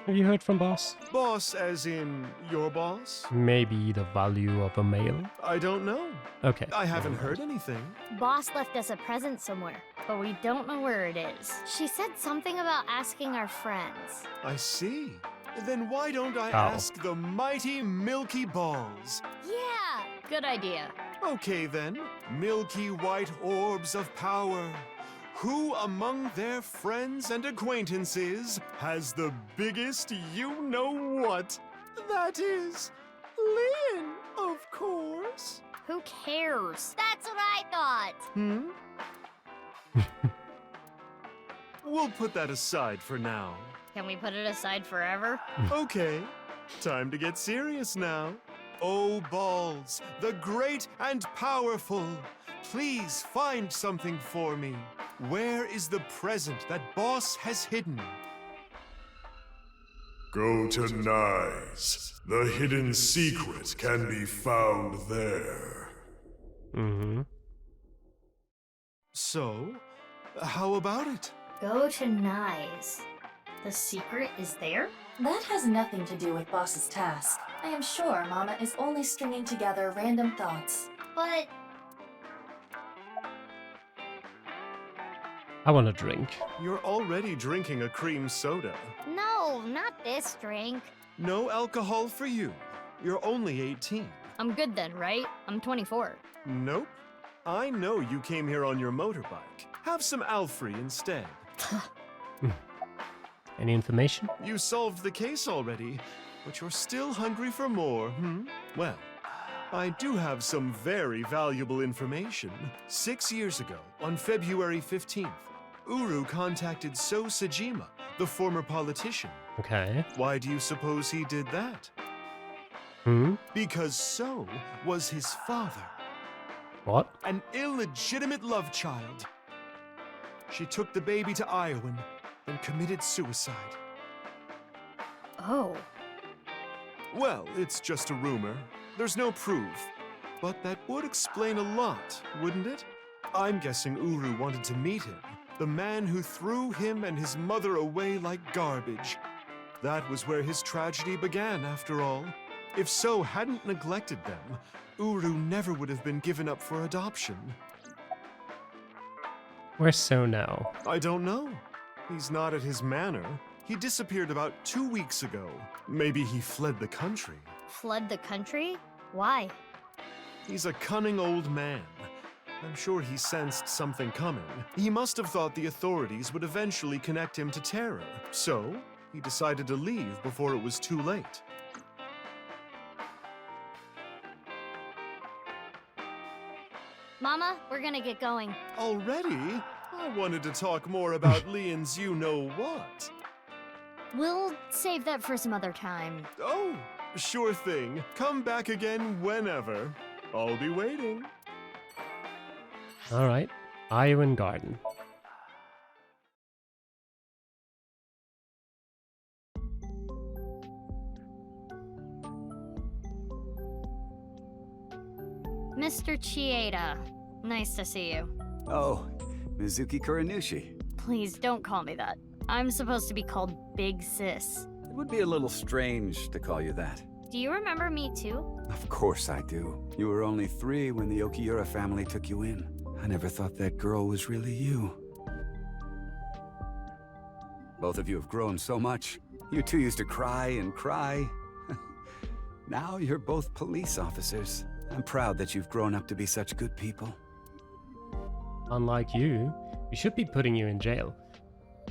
have you heard from boss? Boss as in your boss? Maybe the value of a male? I don't know. Okay. I haven't heard anything. Boss left us a present somewhere, but we don't know where it is. She said something about asking our friends. I see. Then why don't I Oh. ask the mighty Milky Balls? Yeah, good idea. Okay then, milky white orbs of power. Who among their friends and acquaintances has the biggest you-know-what? That is, Lynn, of course. Who cares? That's what I thought. We'll put that aside for now. Can we put it aside forever? Okay, time to get serious now. Oh, Balls, the great and powerful, please find something for me. Where is the present that Boss has hidden? Go to Nyes. The hidden secret can be found there. Mm-hmm. So, how about it? Go to Nyes. The secret is there? That has nothing to do with Boss's task. I am sure Mama is only stringing together random thoughts. But I want a drink. You're already drinking a cream soda. no, not this drink. No alcohol for you. You're only 18. I'm good then, right? I'm 24. Nope. I know you came here on your motorbike. Have some Alfrey instead. Any information? You solved the case already, but you're still hungry for more, hmm? Well, I do have some very valuable information. 6 years ago, on February 15th, Uru contacted So Sejima, the former politician. Okay. Why do you suppose he did that? Because So was his father. What? An illegitimate love child. She took the baby to Iowa, then committed suicide. Oh. Well, it's just a rumor. There's no proof. But that would explain a lot, wouldn't it? I'm guessing Uru wanted to meet him. The man who threw him and his mother away like garbage. That was where his tragedy began, after all. If So hadn't neglected them, Uru never would have been given up for adoption. Where's So now? I don't know. He's not at his manor. He disappeared about 2 weeks ago. Maybe he fled the country. Fled the country? Why? He's a cunning old man. I'm sure he sensed something coming. He must have thought the authorities would eventually connect him to terror. So, he decided to leave before it was too late. Mama, we're gonna get going. Already? I wanted to talk more about Leon's you-know-what. We'll save that for some other time. Oh, sure thing. Come back again whenever. I'll be waiting. Alright. Iowa Garden. Mr. Chieda, nice to see you. Oh, Mizuki Kuranushi. Please don't call me that. I'm supposed to be called Big Sis. It would be a little strange to call you that. Do you remember me too? Of course I do. You were only 3 when the Okiura family took you in. I never thought that girl was really you. Both of you have grown so much. You two used to cry and cry. Now you're both police officers. I'm proud that you've grown up to be such good people. Unlike you, we should be putting you in jail.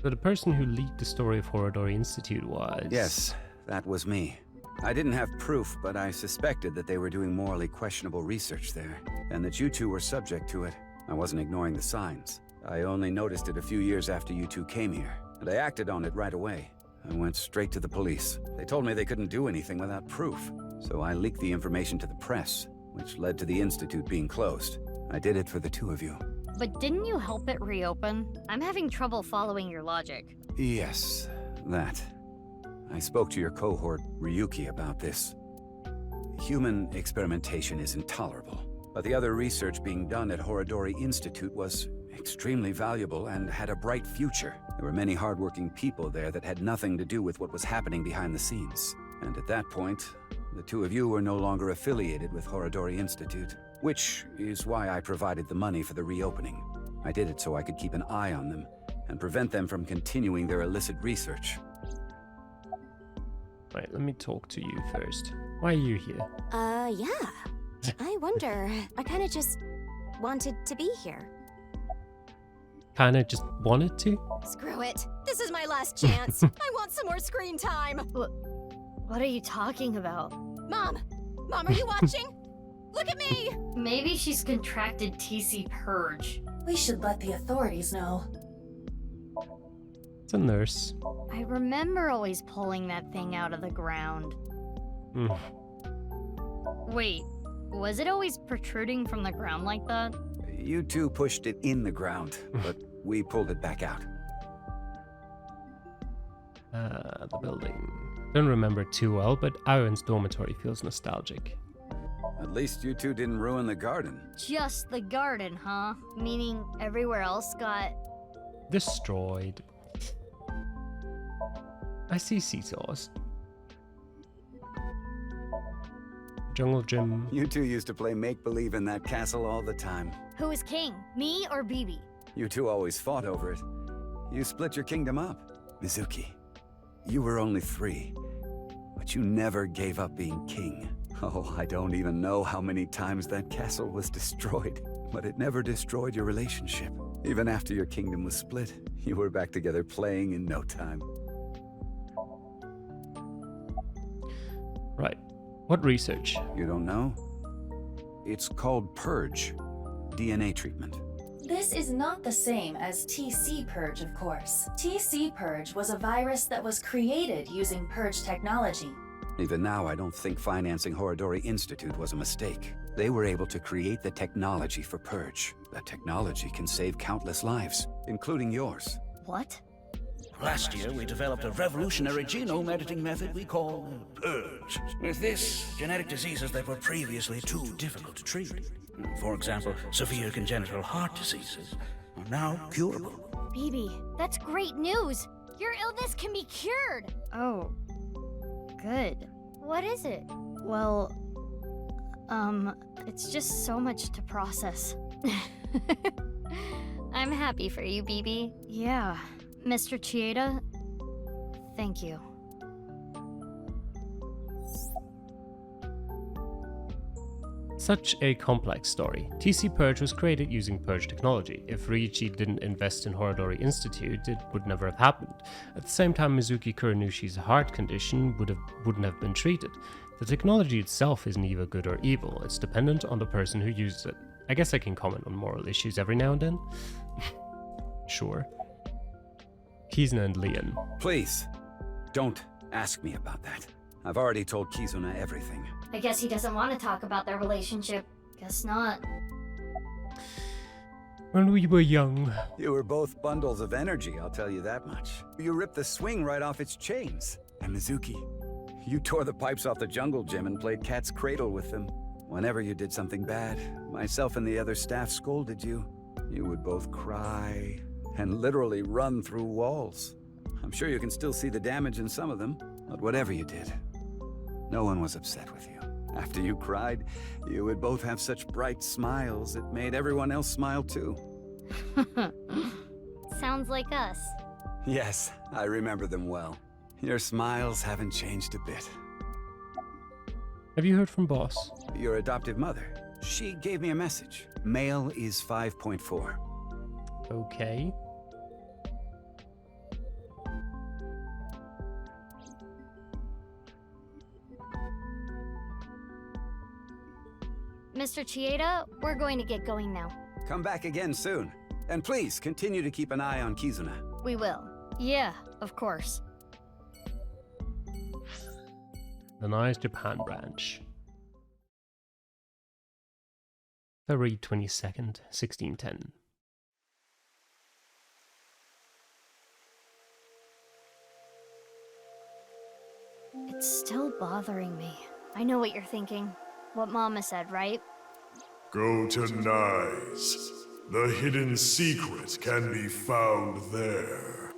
But the person who leaked the story of Horodori Institute was... Yes, that was me. I didn't have proof, but I suspected that they were doing morally questionable research there, and that you two were subject to it. I wasn't ignoring the signs. I only noticed it a few years after you two came here, and I acted on it right away. I went straight to the police. They told me they couldn't do anything without proof, so I leaked the information to the press, which led to the Institute being closed. I did it for the 2 of you. But didn't you help it reopen? I'm having trouble following your logic. Yes, that. I spoke to your cohort, Ryuki, about this. Human experimentation is intolerable, but the other research being done at Horodori Institute was extremely valuable and had a bright future. There were many hardworking people there that had nothing to do with what was happening behind the scenes. And at that point, the 2 of you were no longer affiliated with Horodori Institute, which is why I provided the money for the reopening. I did it so I could keep an eye on them and prevent them from continuing their illicit research. Right, let me talk to you first. Why are you here? Yeah. I wonder. I kinda just wanted to be here. Kinda just wanted to? Screw it. This is my last chance. I want some more screen time. What are you talking about? Mom! Mom, are you watching? Look at me! Maybe she's contracted TC Purge. We should let the authorities know. It's a nurse. I remember always pulling that thing out of the ground. Wait, was it always protruding from the ground like that? You two pushed it in the ground, but we pulled it back out. The building. Don't remember it too well, but Aaron's dormitory feels nostalgic. At least you two didn't ruin the garden. Just the garden, huh? Meaning everywhere else got... destroyed. I see seesaws. Jungle gym. You two used to play make-believe in that castle all the time. Who is king? Me or Bibi? You two always fought over it. You split your kingdom up. Mizuki, you were only 3, but you never gave up being king. Oh, I don't even know how many times that castle was destroyed, but it never destroyed your relationship. Even after your kingdom was split, you were back together playing in no time. Right. What research? You don't know? It's called Purge. DNA treatment. This is not the same as TC Purge, of course. TC Purge was a virus that was created using Purge technology. Even now, I don't think financing Horodori Institute was a mistake. They were able to create the technology for Purge. That technology can save countless lives, including yours. What? Last year, we developed a revolutionary genome editing method we call Purge. With this, genetic diseases that were previously too difficult to treat, for example, severe congenital heart diseases, are now curable. BB, that's great news! Your illness can be cured! Oh, good. What is it? Well, it's just so much to process. I'm happy for you, BB. Yeah. Mr. Chieda, thank you. Such a complex story. TC Purge was created using Purge technology. If Ryuichi didn't invest in Horodori Institute, it would never have happened. At the same time, Mizuki Kuranushi's heart condition wouldn't have been treated. The technology itself isn't either good or evil, it's dependent on the person who uses it. I guess I can comment on moral issues every now and then. Sure. Kizuna and Leon. Please, don't ask me about that. I've already told Kizuna everything. I guess he doesn't want to talk about their relationship. Guess not. When we were young. You were both bundles of energy, I'll tell you that much. You ripped the swing right off its chains. And Mizuki, you tore the pipes off the jungle gym and played cat's cradle with them. Whenever you did something bad, myself and the other staff scolded you. You would both cry and literally run through walls. I'm sure you can still see the damage in some of them, but whatever you did, no one was upset with you. After you cried, you would both have such bright smiles, it made everyone else smile too. Sounds like us. Yes, I remember them well. Your smiles haven't changed a bit. Have you heard from Boss? Your adoptive mother. She gave me a message. Male is 5.4. Okay. Mr. Chieda, we're going to get going now. Come back again soon. And please, continue to keep an eye on Kizuna. We will. Yeah, of course. The nice Japan branch. February 22nd, 1610. It's still bothering me. I know what you're thinking. What Mama said, right? Go to Nyes. The hidden secret can be found there.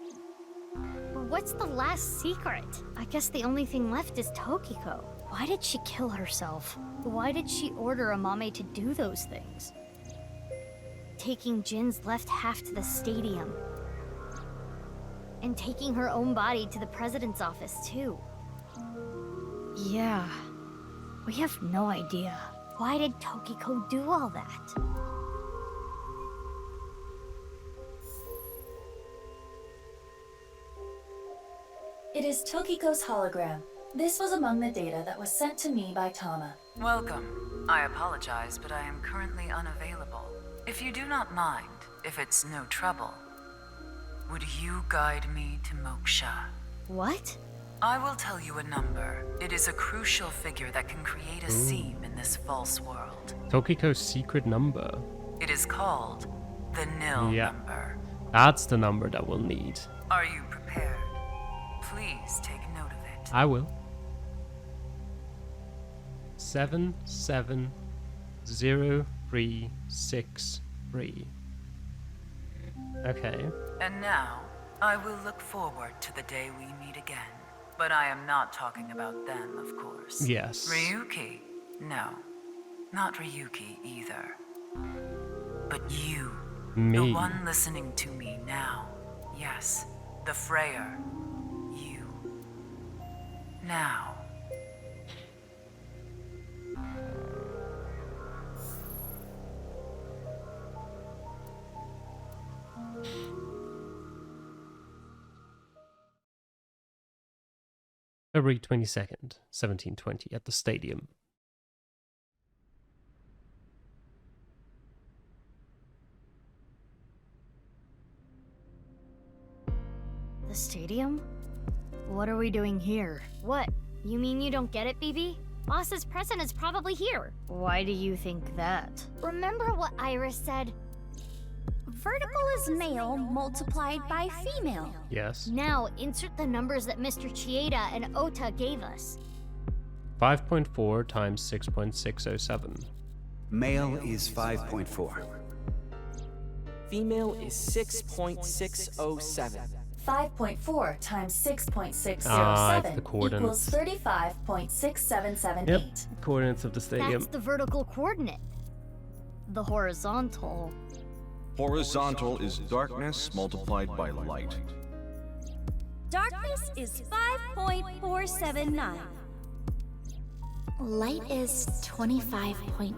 But what's the last secret? I guess the only thing left is Tokiko. Why did she kill herself? Why did she order Amame to do those things? Taking Jin's left half to the stadium. And taking her own body to the president's office, too. Yeah. We have no idea. Why did Tokiko do all that? It is Tokiko's hologram. This was among the data that was sent to me by Tama. Welcome. I apologize, but I am currently unavailable. If you do not mind, if it's no trouble, would you guide me to Moksha? What? I will tell you a number. It is a crucial figure that can create a seam in this false world. Tokiko's secret number. It is called the nil number. That's the number that we'll need. Are you prepared? Please take note of it. I will. 770363. Okay. And now, I will look forward to the day we meet again. But I am not talking about them, of course. Yes. Ryuki? No. Not Ryuki either. But you. Me. The one listening to me now. Yes. The Freyer. You. Now. February 22nd, 1720, at the stadium. The stadium? What are we doing here? What? You mean you don't get it, BB? Boss's present is probably here. Why do you think that? Remember what Iris said? Vertical is male multiplied by female. Yes. Now, insert the numbers that Mr. Chieda and Ota gave us. 5.4 times 6.607. Male is 5.4. Female is 6.607. 5.4 times 6.607 it's the coordinates. equals 35.6778. Yep, coordinates of the stadium. That's the vertical coordinate. The horizontal. Horizontal is darkness multiplied by light. Darkness is 5.479. Light is 25.5.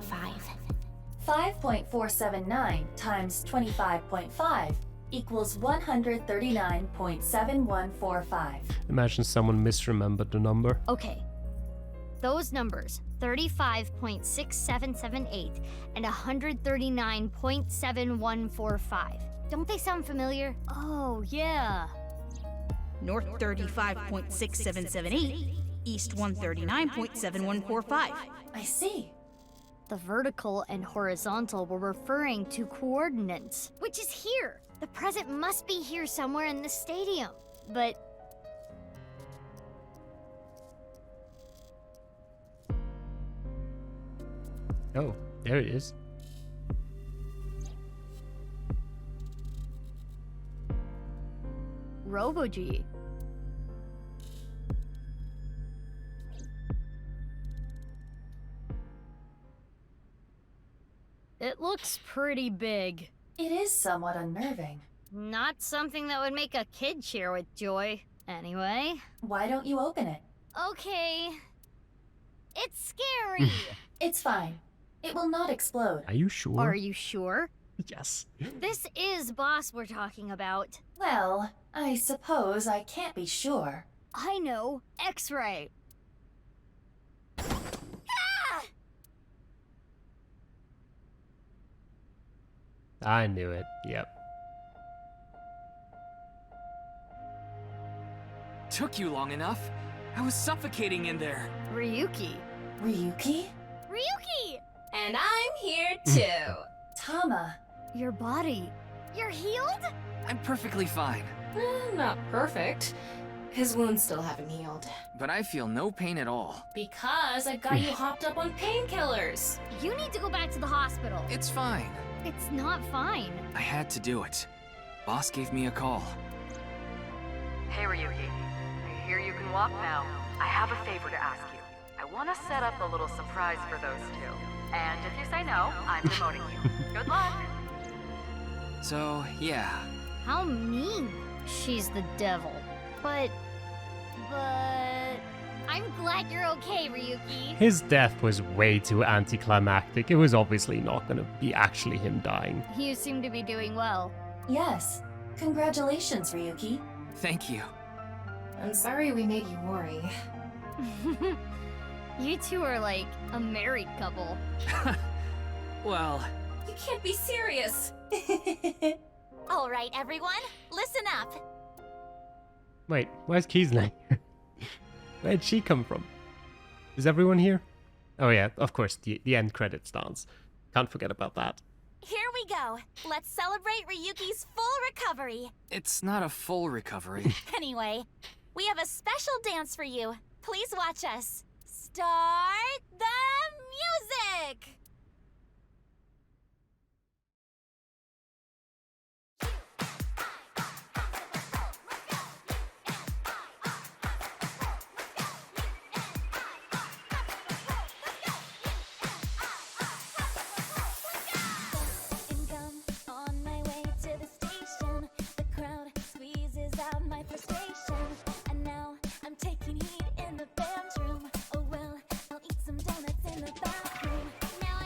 5.479 times 25.5 equals 139.7145. Imagine someone misremembered the number. Okay. Those numbers, 35.6778 and 139.7145. Don't they sound familiar? Oh, yeah. North 35.6778, East 139.7145. I see. The vertical and horizontal were referring to coordinates, which is here. The present must be here somewhere in the stadium. But oh, there it is. Robo-G. It looks pretty big. It is somewhat unnerving. Not something that would make a kid cheer with joy. Anyway. Why don't you open it? Okay. It's scary. It's fine. It will not explode. Are you sure? Are you sure? Yes. This is Boss we're talking about. Well, I suppose I can't be sure. I know. X-ray. I knew it. Yep. Took you long enough. I was suffocating in there. Ryuki. Ryuki? Ryuki! And I'm here too. Tama. Your body. You're healed? I'm perfectly fine. Not perfect. His wounds still haven't healed. But I feel no pain at all. Because I've got you hopped up on painkillers. You need to go back to the hospital. It's fine. It's not fine. I had to do it. Boss gave me a call. Hey Ryuki, I hear you can walk now. I have a favor to ask you. I want to set up a little surprise for those two. And if you say no, I'm demoting you. Good luck! So, yeah. How mean. She's the devil. But... I'm glad you're okay, Ryuki. His death was way too anticlimactic. It was obviously not going to be actually him dying. You seem to be doing well. Yes. Congratulations, Ryuki. Thank you. I'm sorry we made you worry. You two are like a married couple. Well... You can't be serious! All right, everyone, listen up. Wait, where's Kizne? Where'd she come from? Is everyone here? Oh yeah, of course, the end credits dance. Can't forget about that. Here we go. Let's celebrate Ryuki's full recovery. It's not a full recovery. Anyway, we have a special dance for you. Please watch us. Start the music! Taking heat in the bedroom. Oh well, I'll eat some donuts in the bathroom. Now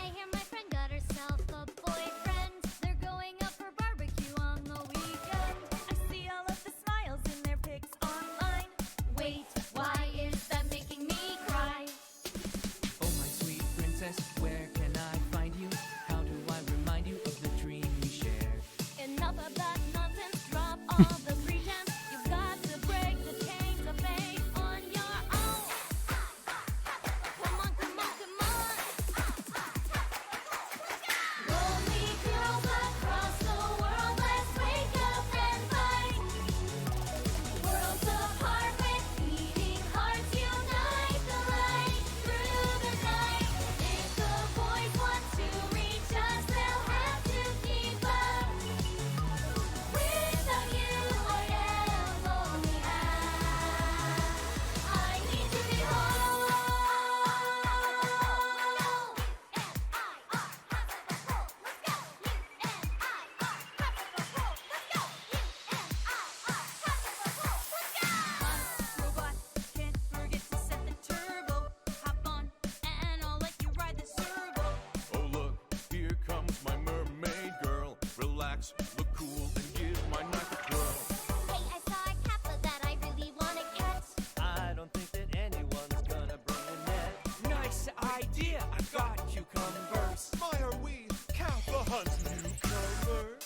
idea, I've got cucumbers. My, are we count the hunt newcomers?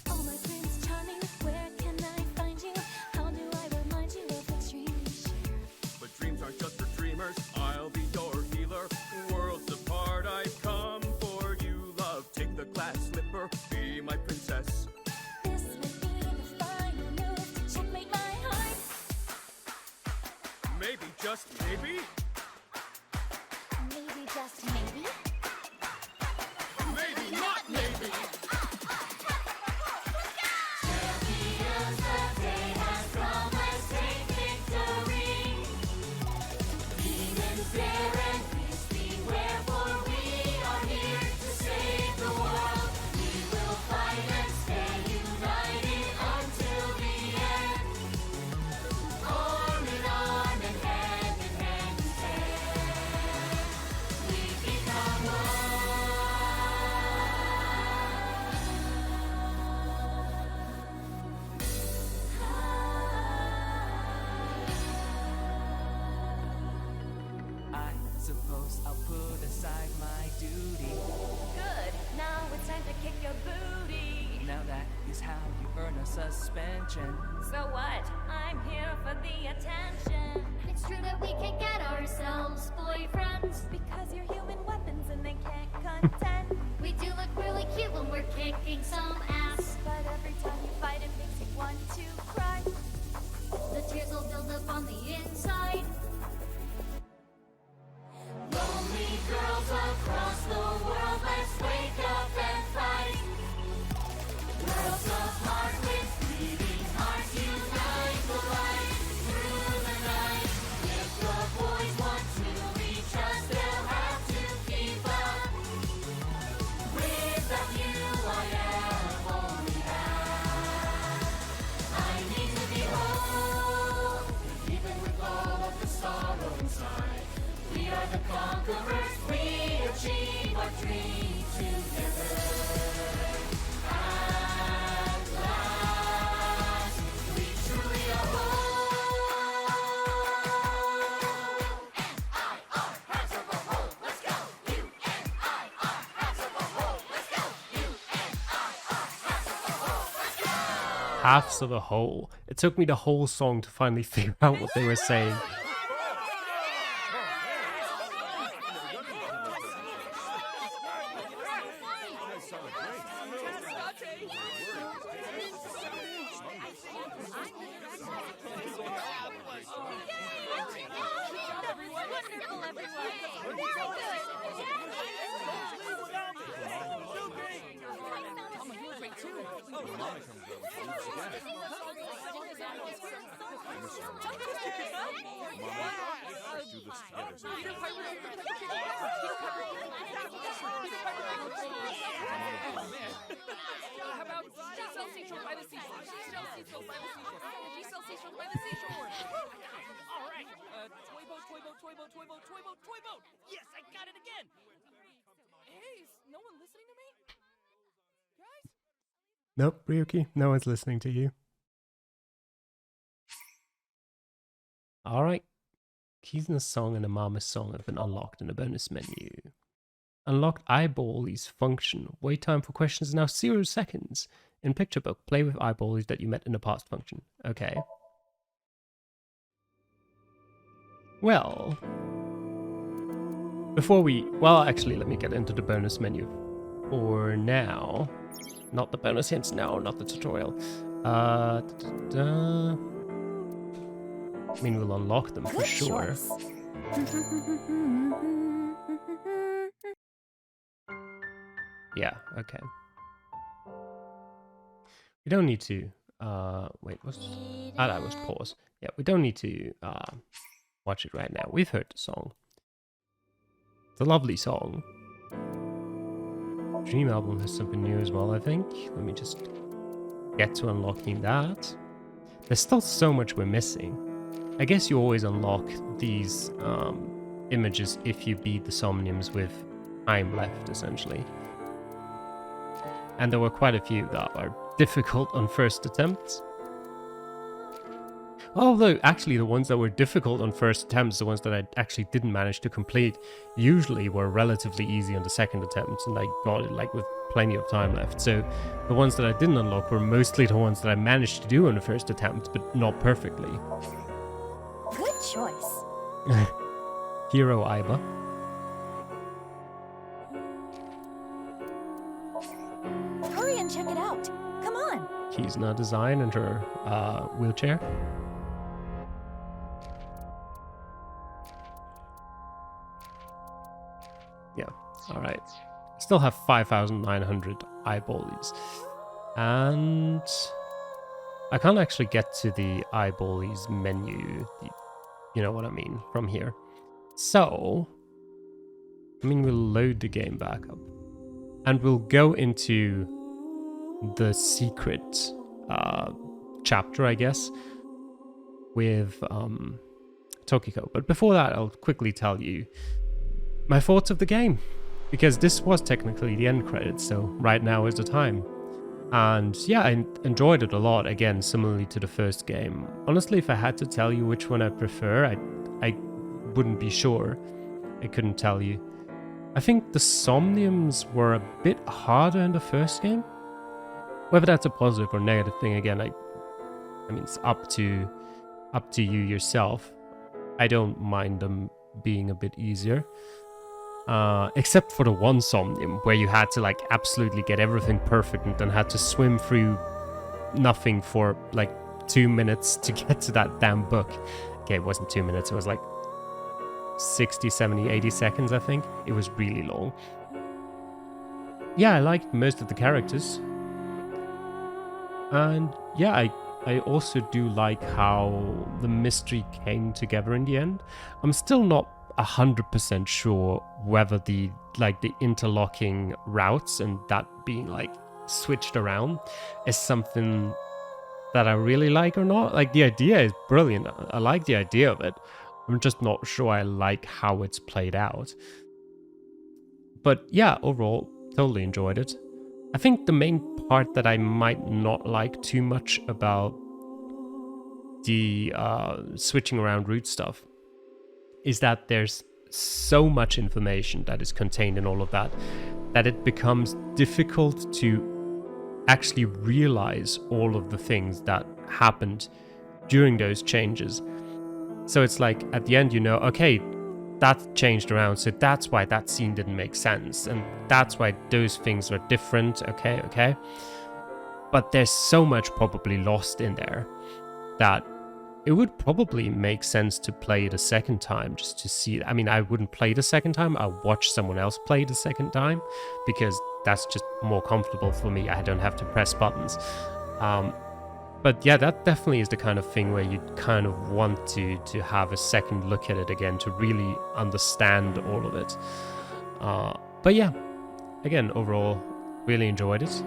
Oh, my Prince Charming, where can I find you? How do I remind you of the dreams you share? But dreams aren't just for dreamers. I'll be your healer. Worlds apart, I've come for you, love. Take the glass slipper, be my princess. This may be the final move to checkmate my heart. Maybe, just maybe? Maybe, just maybe? Maybe, not maybe! Champions, the day has come, let's take victory. Demons dare and beasts beware, for we are here to save the world. We will fight and stay united until the end. Arm in arm and hand in hand we stand. We become one. I suppose I'll put aside my duty. Good, now it's time to kick your booty. Now that is how you earn a suspension. So what? I'm here for the attention. It's true that we can get ourselves boyfriends. Because you're human weapons and they can't contend. We do look really cute when we're kicking some ass. But every time you fight, it makes you want to cry. The tears will build up on the inside. Lonely girls across the world, let's wake up and fight. Worlds apart with beating hearts, unite the light through the night. If the boys want to reach us, they'll have to keep up. Without you, I am only half. I need to be whole, even with all of the sorrow inside. We are the conquerors, we achieve our dreams together. At last, we truly are whole. U-N-I-R, hands of a whole, let's go. U-N-I-R, hands of a whole, let's go. U-N-I-R, hands of a whole, let's go. Halves of a whole. It took me the whole song to finally figure out what they were saying. Yes, I got it again! Hey, is no one listening to me? Guys? Nope, Ryuki, no one's listening to you. Alright. Keys in a song and a Mama song have been unlocked in the bonus menu. Unlocked eyeballies function. Wait time for questions is now 0 seconds. In picture book, play with eyeballies that you met in the past function. Okay. Well, actually, let me get into the bonus menu for now. Not the bonus hints, no, not the tutorial. I mean, we'll unlock them for sure. Yeah, okay. We don't need to, wait, that was pause. Yeah, we don't need to, watch it right now. We've heard the song. It's a lovely song. Dream album has something new as well, I think. Let me just get to unlocking that. There's still so much we're missing. I guess you always unlock these images if you beat the Somniums with time left, essentially. And there were quite a few that are difficult on first attempts. Although, actually, the ones that were difficult on first attempts, the ones that I actually didn't manage to complete, usually were relatively easy on the second attempt, and I got it like with plenty of time left. So the ones that I didn't unlock were mostly the ones that I managed to do on the first attempt, but not perfectly. Good choice. Hero Aiba. Hurry and check it out. Come on. Kizuna design and her wheelchair. Yeah, alright. Still have 5,900 eyeballies. And I can't actually get to the eyeballies menu, you know what I mean, from here. So, I mean, we'll load the game back up. And we'll go into the secret chapter, I guess, with Tokiko. But before that, I'll quickly tell you my thoughts of the game, because this was technically the end credits, so right now is the time. And yeah, I enjoyed it a lot, again, similarly to the first game. Honestly, if I had to tell you which one I prefer, I wouldn't be sure. I couldn't tell you. I think the Somniums were a bit harder in the first game. Whether that's a positive or negative thing, again, I mean, it's up to you yourself. I don't mind them being a bit easier. Except for the one Somnium, where you had to like absolutely get everything perfect and then had to swim through nothing for like 2 minutes to get to that damn book. Okay, it wasn't 2 minutes, it was like 60, 70, 80 seconds, I think. It was really long. Yeah, I liked most of the characters. And yeah, I also do like how the mystery came together in the end. I'm still not 100% sure whether the interlocking routes and that being like switched around is something that I really like or not. Like, the idea is brilliant. I like the idea of it. I'm just not sure I like how it's played out. But yeah, overall, totally enjoyed it. I think the main part that I might not like too much about the switching around route stuff is that there's so much information that is contained in all of that it becomes difficult to actually realize all of the things that happened during those changes. So it's like, at the end, you know, okay, that changed around, so that's why that scene didn't make sense, and that's why those things are different, okay. But there's so much probably lost in there that it would probably make sense to play it a second time just to see. I mean, I wouldn't play it a second time. I'll watch someone else play it a second time because that's just more comfortable for me. I don't have to press buttons. But yeah, that definitely is the kind of thing where you kind of want to have a second look at it again to really understand all of it. But yeah, again, overall, really enjoyed it.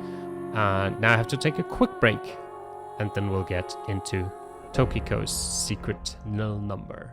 And now I have to take a quick break, and then we'll get into Tokiko's secret nil number.